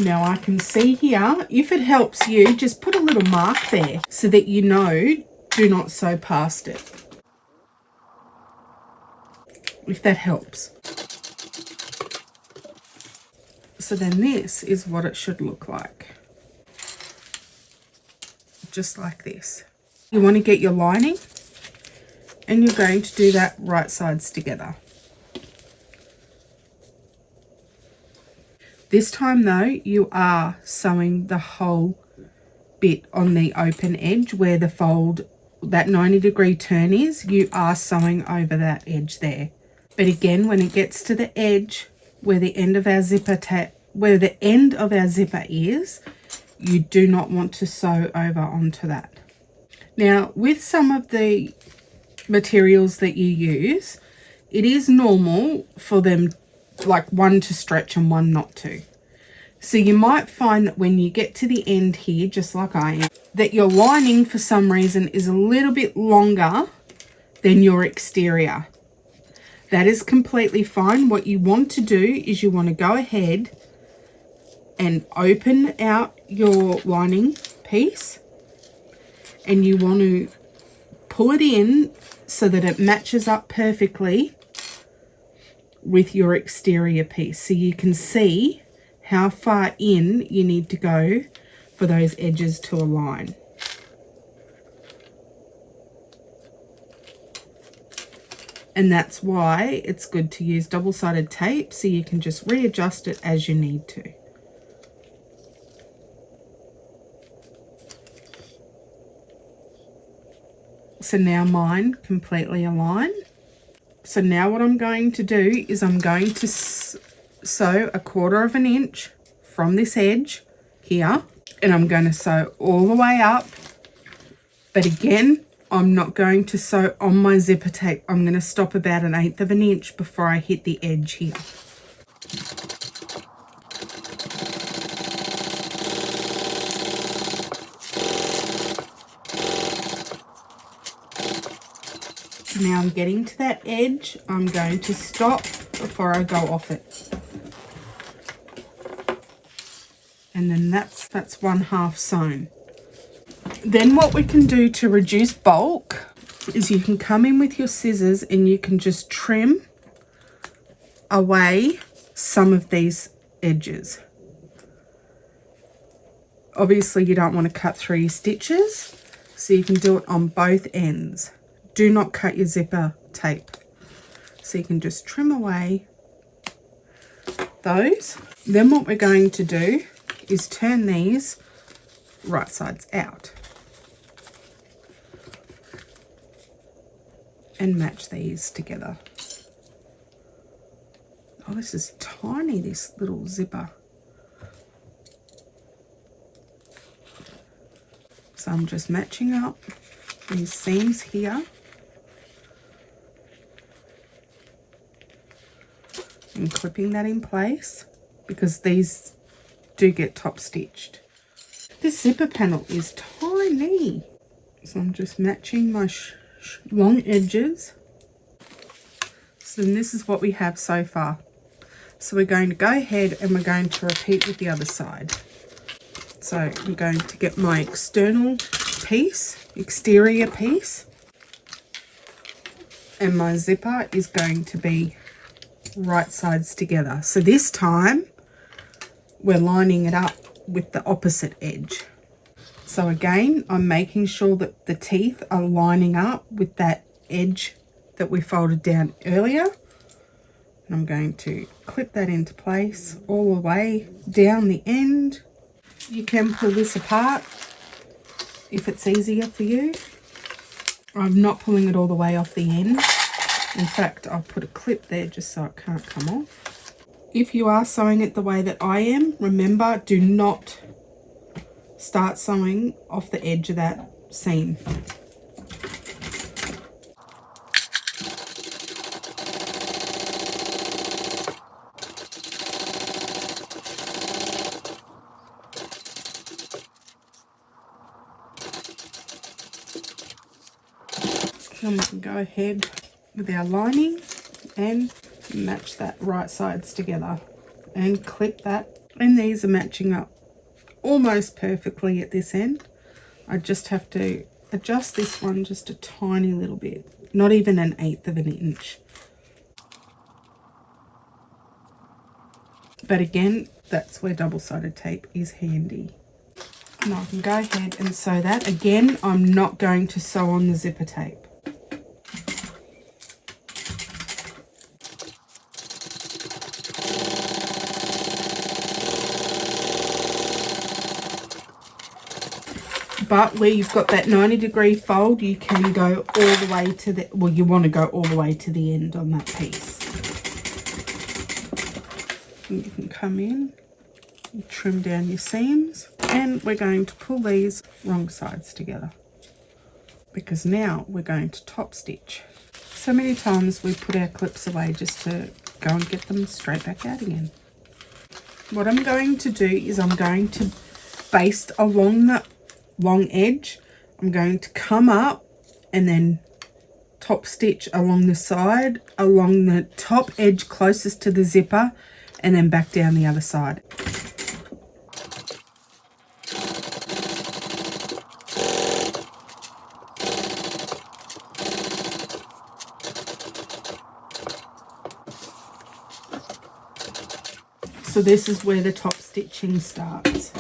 Now I can see here, if it helps you, just put a little mark there so that you know, do not sew past it, if that helps. So then this is what it should look like. Just like this. You want to get your lining, and you're going to do that right sides together. This time though, you are sewing the whole bit on the open edge where the fold, that 90-degree turn is, you are sewing over that edge there. But again, when it gets to the edge where the end of our zipper is, you do not want to sew over onto that. Now, with some of the materials that you use, it is normal for them, like one to stretch and one not to. So you might find that when you get to the end here, just like I am, that your lining for some reason is a little bit longer than your exterior. That is completely fine. What you want to do is you want to go ahead and open out your lining piece, and you want to pull it in so that it matches up perfectly with your exterior piece, so you can see how far in you need to go for those edges to align. And that's why it's good to use double-sided tape, so you can just readjust it as you need to. So now mine completely align. So now what I'm going to do is I'm going to sew a 1/4 of an inch from this edge here, and I'm going to sew all the way up. But again, I'm not going to sew on my zipper tape. I'm going to stop about an 1/8 of an inch before I hit the edge here. So now I'm getting to that edge. I'm going to stop before I go off it. And then that's 1/2 sewn. Then what we can do to reduce bulk is you can come in with your scissors and you can just trim away some of these edges. Obviously you don't want to cut through your stitches, So you can do it on both ends. Do not cut your zipper tape. So you can just trim away those. Then what we're going to do is turn these right sides out and match these together. Oh, this is tiny, this little zipper. So I'm just matching up these seams here and clipping that in place because these do get top stitched. This zipper panel is tiny. So I'm just matching my long edges. So then this is what we have so far. So we're going to go ahead and we're going to repeat with the other side. So I'm going to get my external piece, exterior piece, and my zipper is going to be right sides together. So this time we're lining it up with the opposite edge. So again, I'm making sure that the teeth are lining up with that edge that we folded down earlier. And I'm going to clip that into place all the way down the end. You can pull this apart if it's easier for you. I'm not pulling it all the way off the end. In fact, I'll put a clip there just so it can't come off. If you are sewing it the way that I am, remember, do not start sewing off the edge of that seam. Then we can go ahead with our lining and match that right sides together and clip that. And these are matching up almost perfectly at this end. I just have to adjust this one just a tiny little bit, not even 1/8 of an inch. But again, that's where double-sided tape is handy. And I can go ahead and sew that. Again, I'm not going to sew on the zipper tape. But where you've got that 90-degree fold, you can go all the way to the, well, you want to go all the way to the end on that piece. And you can come in and trim down your seams. And we're going to pull these wrong sides together because now we're going to top stitch. So many times we put our clips away just to go and get them straight back out again. What I'm going to do is I'm going to baste along the long edge. I'm going to come up and then top stitch along the side, along the top edge closest to the zipper, and then back down the other side. So this is where the top stitching starts.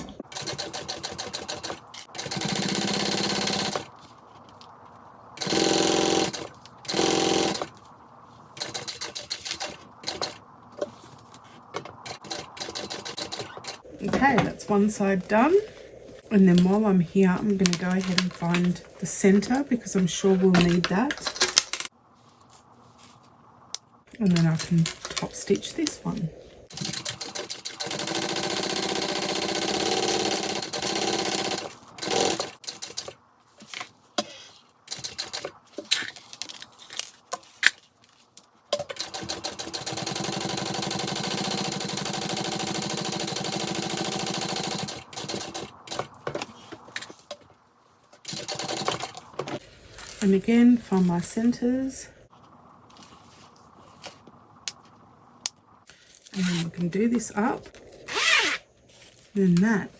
Okay, that's one side done. And then while I'm here, I'm going to go ahead and find the center because I'm sure we'll need that. And then I can top stitch this one. And again, find my centers. And then we can do this up. And then that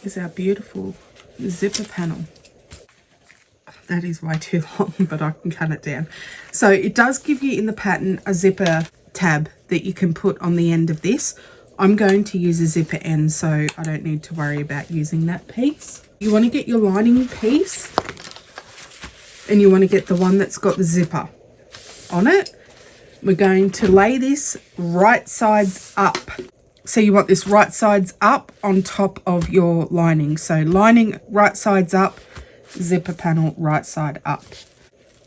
is our beautiful zipper panel. That is way too long, but I can cut it down. So it does give you in the pattern a zipper tab that you can put on the end of this. I'm going to use a zipper end, so I don't need to worry about using that piece. You want to get your lining piece and you want to get the one that's got the zipper on it. We're going to lay this right sides up. So you want this right sides up on top of your lining. So lining right sides up, zipper panel right side up.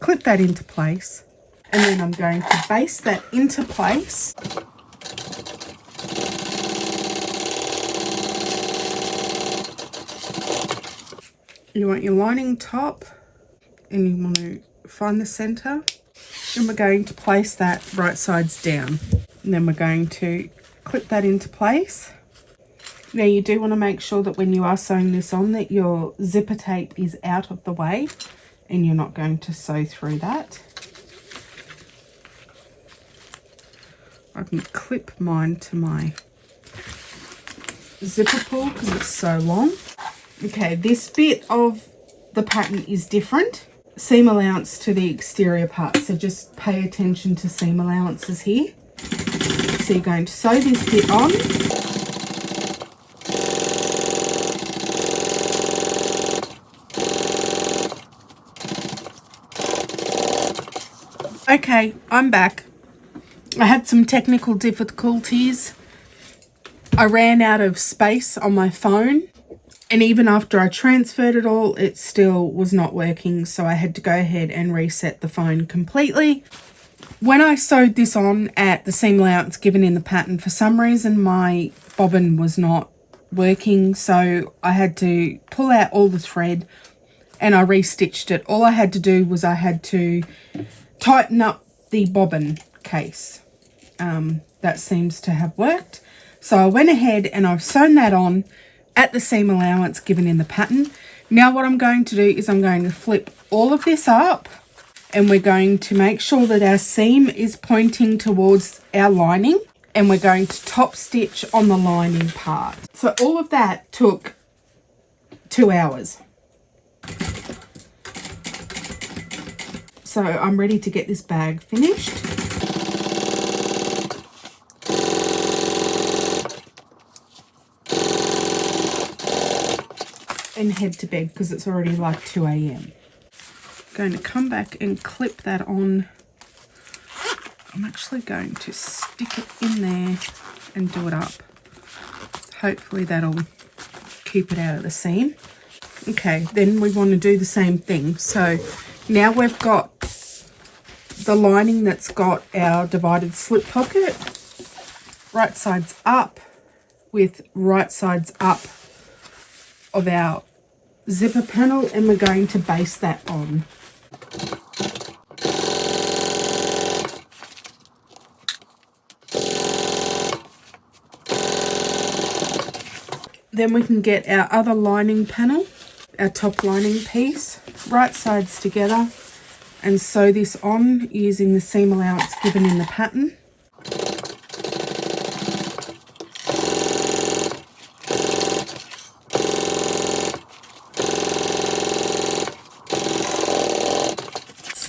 Clip that into place. And then I'm going to base that into place. You want your lining top and you want to find the center. And we're going to place that right sides down. And then we're going to clip that into place. Now you do want to make sure that when you are sewing this on that your zipper tape is out of the way and you're not going to sew through that. I can clip mine to my zipper pull because it's so long. Okay, this bit of the pattern is different. Seam allowance to the exterior part, so just pay attention to seam allowances here. So you're going to sew this bit on. Okay, I'm back. I had some technical difficulties. I ran out of space on my phone, and even after I transferred it all, it still was not working, so I had to go ahead and reset the phone completely. When I sewed this on at the seam allowance given in the pattern, for some reason my bobbin was not working, so I had to pull out all the thread and I restitched it. All I had to do was I had to tighten up the bobbin case. That seems to have worked. So I went ahead and I've sewn that on at the seam allowance given in the pattern. Now what I'm going to do is I'm going to flip all of this up and we're going to make sure that our seam is pointing towards our lining, and we're going to top stitch on the lining part. So all of that took 2 hours. So I'm ready to get this bag finished. And head to bed because it's already like 2 a.m. Going to come back and clip that on. I'm actually going to stick it in there and do it up. Hopefully that'll keep it out of the seam. Okay, then we want to do the same thing. So now we've got the lining that's got our divided slip pocket, right sides up with right sides up of our zipper panel, and we're going to base that on. Then we can get our other lining panel, our top lining piece, right sides together, and sew this on using the seam allowance given in the pattern.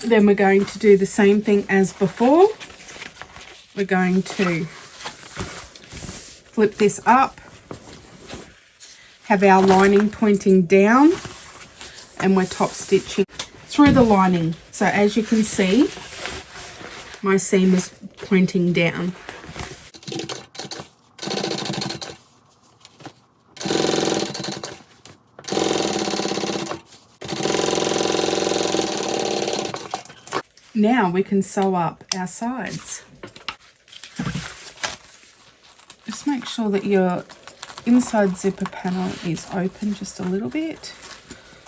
Then we're going to do the same thing as before. We're going to flip this up, have our lining pointing down, and we're top stitching through the lining. So as you can see, my seam is pointing down. Now we can sew up our sides. Just make sure that your inside zipper panel is open just a little bit,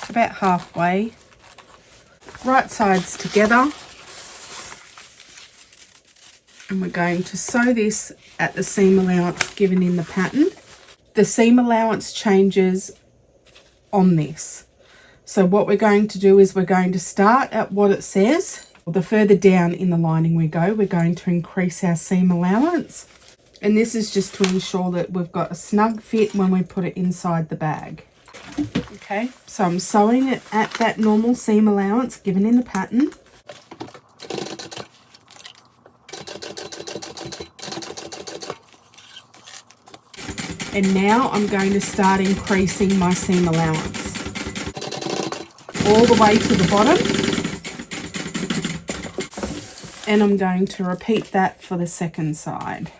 about halfway. Right sides together. And we're going to sew this at the seam allowance given in the pattern. The seam allowance changes on this. So what we're going to do is we're going to start at what it says. The further down in the lining we go, we're going to increase our seam allowance. And this is just to ensure that we've got a snug fit when we put it inside the bag. Okay, so I'm sewing it at that normal seam allowance given in the pattern. And now I'm going to start increasing my seam allowance. all the way to the bottom. And I'm going to repeat that for the second side.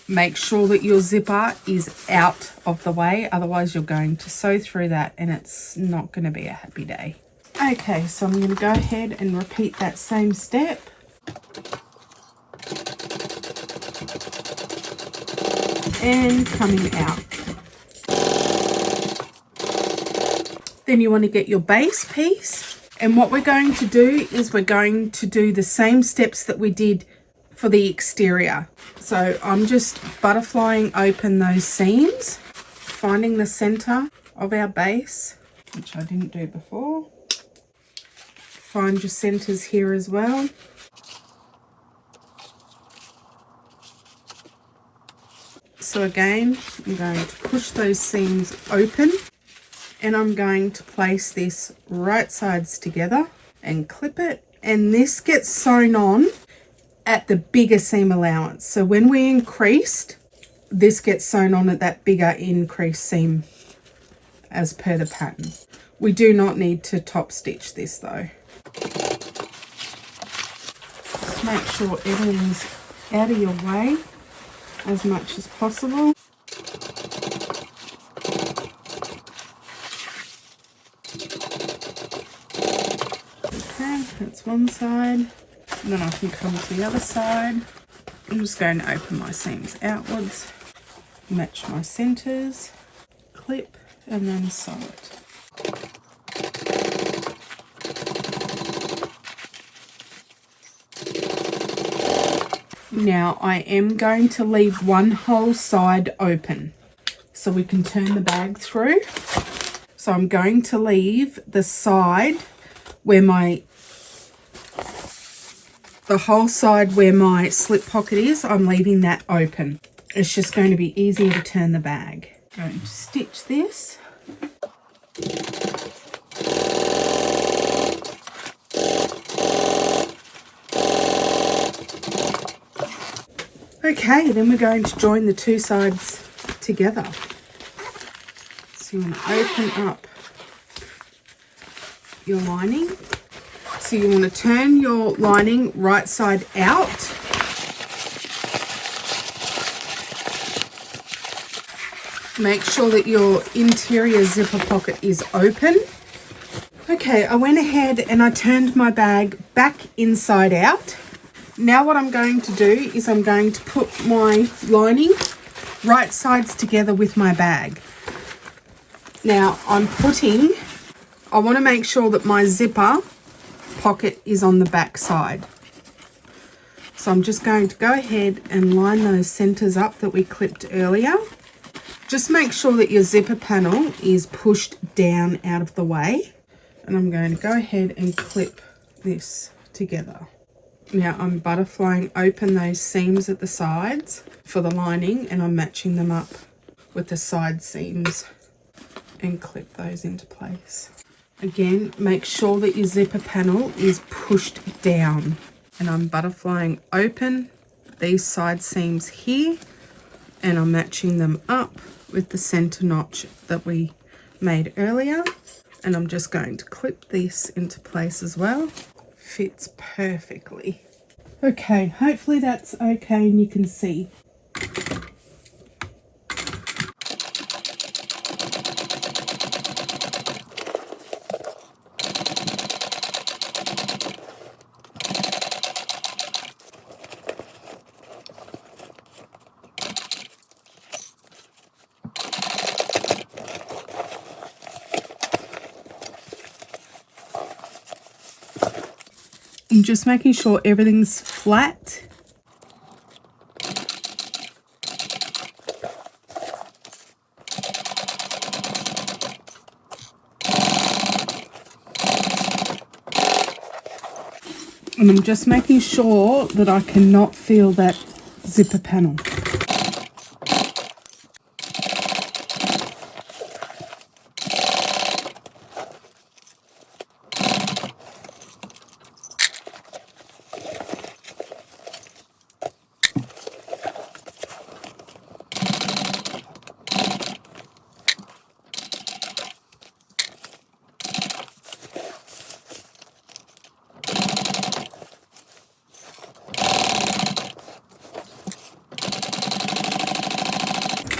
Make sure that your zipper is out of the way, otherwise you're going to sew through that and it's not going to be a happy day. Okay, so I'm going to go ahead and repeat that same step. And coming out. Then you want to get your base piece, and what we're going to do is we're going to do the same steps that we did for the exterior. So I'm just butterflying open those seams, finding the center of our base, which I didn't do before. Find your centers here as well. So again, I'm going to push those seams open, and I'm going to place this right sides together and clip it. And this gets sewn on at the bigger seam allowance. So when we increased, this gets sewn on at that bigger increased seam as per the pattern. We do not need to top stitch this though. Just make sure everything's out of your way as much as possible. Okay, that's one side. And then I can come to the other side. I'm just going to open my seams outwards, match my centers, clip, and then sew it. Now I am going to leave one whole side open so we can turn the bag through. So I'm going to leave the side where the whole side where my slip pocket is, I'm leaving that open. It's just going to be easier to turn the bag. I'm going to stitch this. Okay, then we're going to join the two sides together. So you want to open up your lining. So you want to turn your lining right side out. Make sure that your interior zipper pocket is open. Okay, I went ahead and I turned my bag back inside out. Now what I'm going to do is I'm going to put my lining right sides together with my bag. Now I want to make sure that my zipper pocket is on the back side. So I'm just going to go ahead and line those centers up that we clipped earlier. Just make sure that your zipper panel is pushed down out of the way. And I'm going to go ahead and clip this together. Now I'm butterflying open those seams at the sides for the lining, and I'm matching them up with the side seams and clip those into place. Again, make sure that your zipper panel is pushed down, and I'm butterflying open these side seams here, and I'm matching them up with the center notch that we made earlier, and I'm just going to clip this into place as well. Fits perfectly. Okay, hopefully that's okay and you can see. I'm just making sure everything's flat. And I'm just making sure that I cannot feel that zipper panel.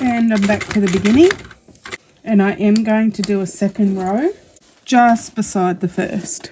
And I'm back to the beginning, and I am going to do a second row just beside the first.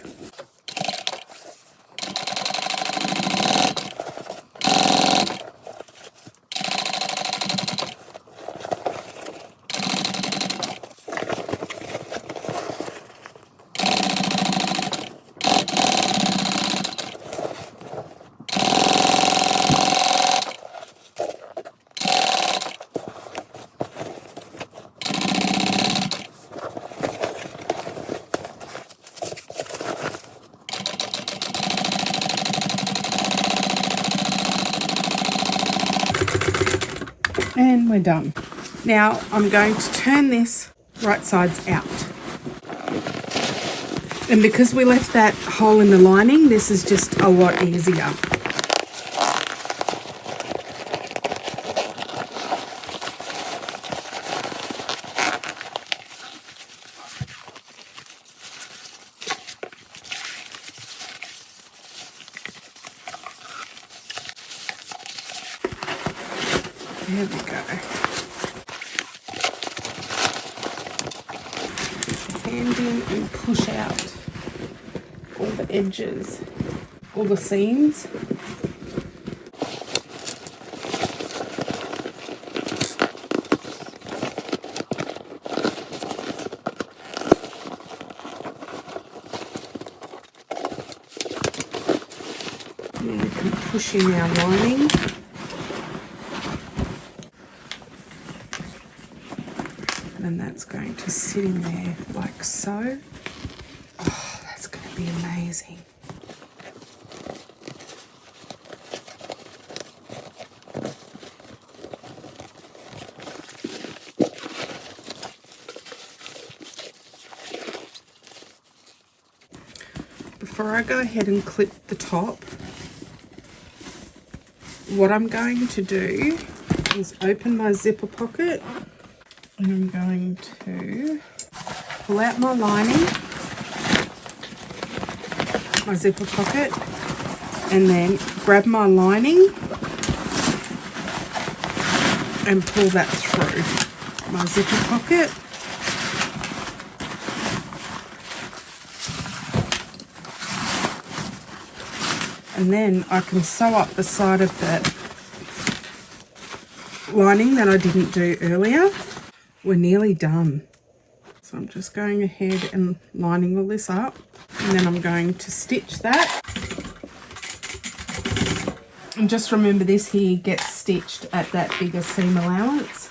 And we're done. Now I'm going to turn this right sides out. And because we left that hole in the lining, this is just a lot easier. There we go. Hand in and push out all the edges, all the seams. And we can push in our lining. And that's going to sit in there like so. Oh, that's going to be amazing. Before I go ahead and clip the top, what I'm going to do is open my zipper pocket. And I'm going to pull out my lining, my zipper pocket, and then grab my lining and pull that through my zipper pocket. And then I can sew up the side of the lining that I didn't do earlier. We're nearly done. So I'm just going ahead and lining all this up, and then I'm going to stitch that. And just remember, this here gets stitched at that bigger seam allowance.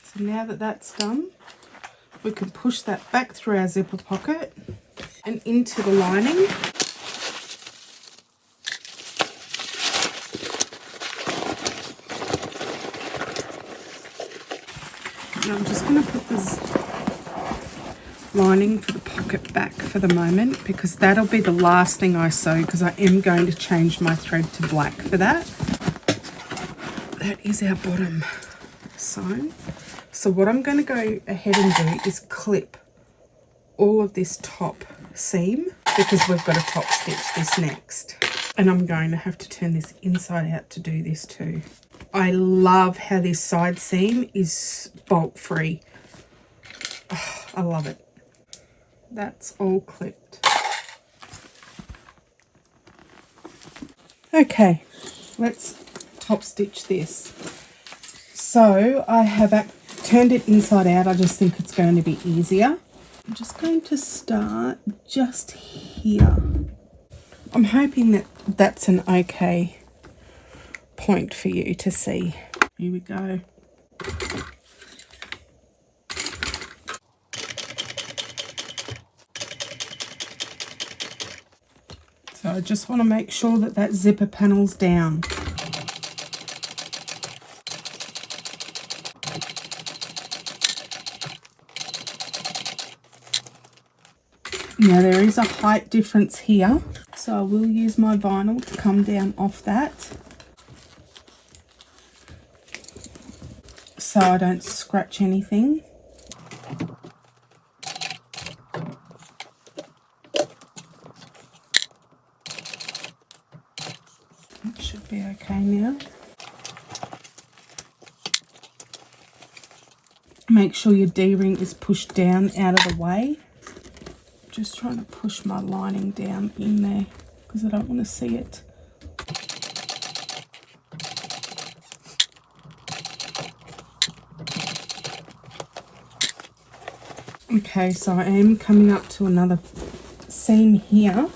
So now that that's done, we can push that back through our zipper pocket and into the lining. And I'm just going to put this lining for the pocket back for the moment, because that'll be the last thing I sew, because I am going to change my thread to black for that. That is our bottom sewn. So what I'm going to go ahead and do is clip all of this top seam, because we've got to top stitch this next. And I'm going to have to turn this inside out to do this too. I love how this side seam is bolt free. Oh, I love it. That's all clipped. Okay, let's top stitch this. So I have turned it inside out. I just think it's going to be easier. I'm just going to start just here. I'm hoping that that's an okay point for you to see. Here we go. So I just want to make sure that that zipper panel's down. Now there is a height difference here, so I will use my vinyl to come down off that. So so I don't scratch anything. It should be okay now. Make sure your D-ring is pushed down out of the way. Just trying to push my lining down in there because I don't want to see it. Okay, so I am coming up to another seam here.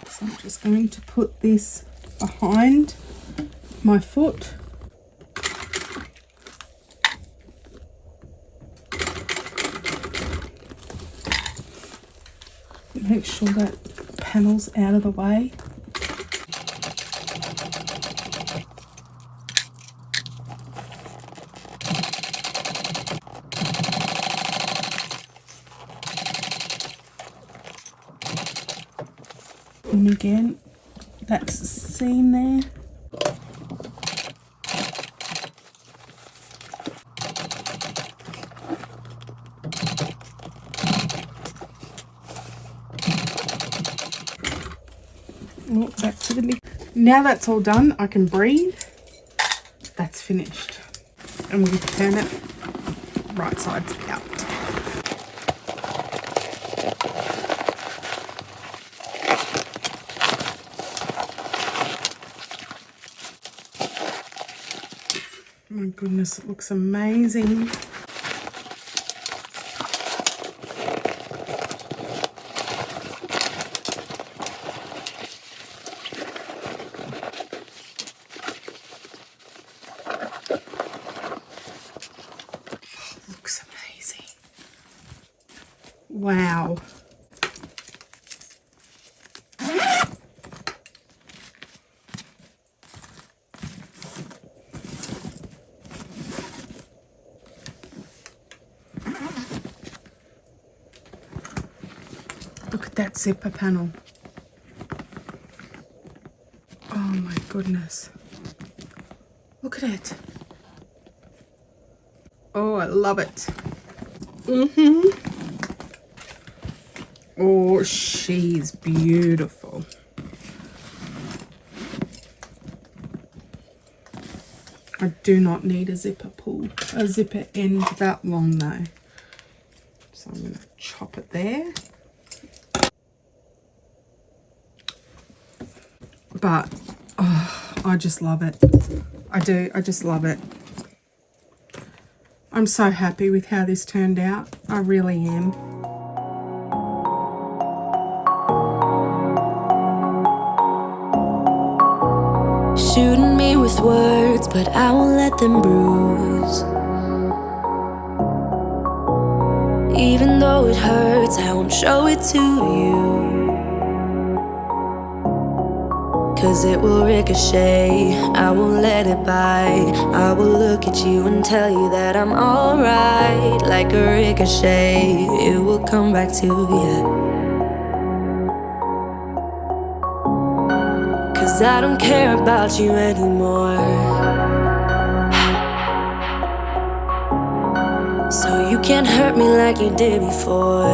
So I'm just going to put this behind my foot. Make sure that panel's out of the way. And again, that's the seam there. Oh, back to the middle. Now that's all done, I can breathe. That's finished. And we turn it right sides out. Oh my goodness, it looks amazing. Looks amazing. Wow. Look at that zipper panel. Oh my goodness. Look at it. Oh, I love it. Oh, she's beautiful. I do not need a zipper end that long though. So I'm going to chop it there. But oh, I just love it. I do. I just love it. I'm so happy with how this turned out. I really am. Shooting me with words, but I won't let them bruise. Even though it hurts, I won't show it to you. 'Cause it will ricochet, I won't let it bite. I will look at you and tell you that I'm alright. Like a ricochet, it will come back to you. 'Cause I don't care about you anymore. So you can't hurt me like you did before.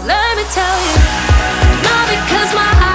Let me tell you, not because my eyes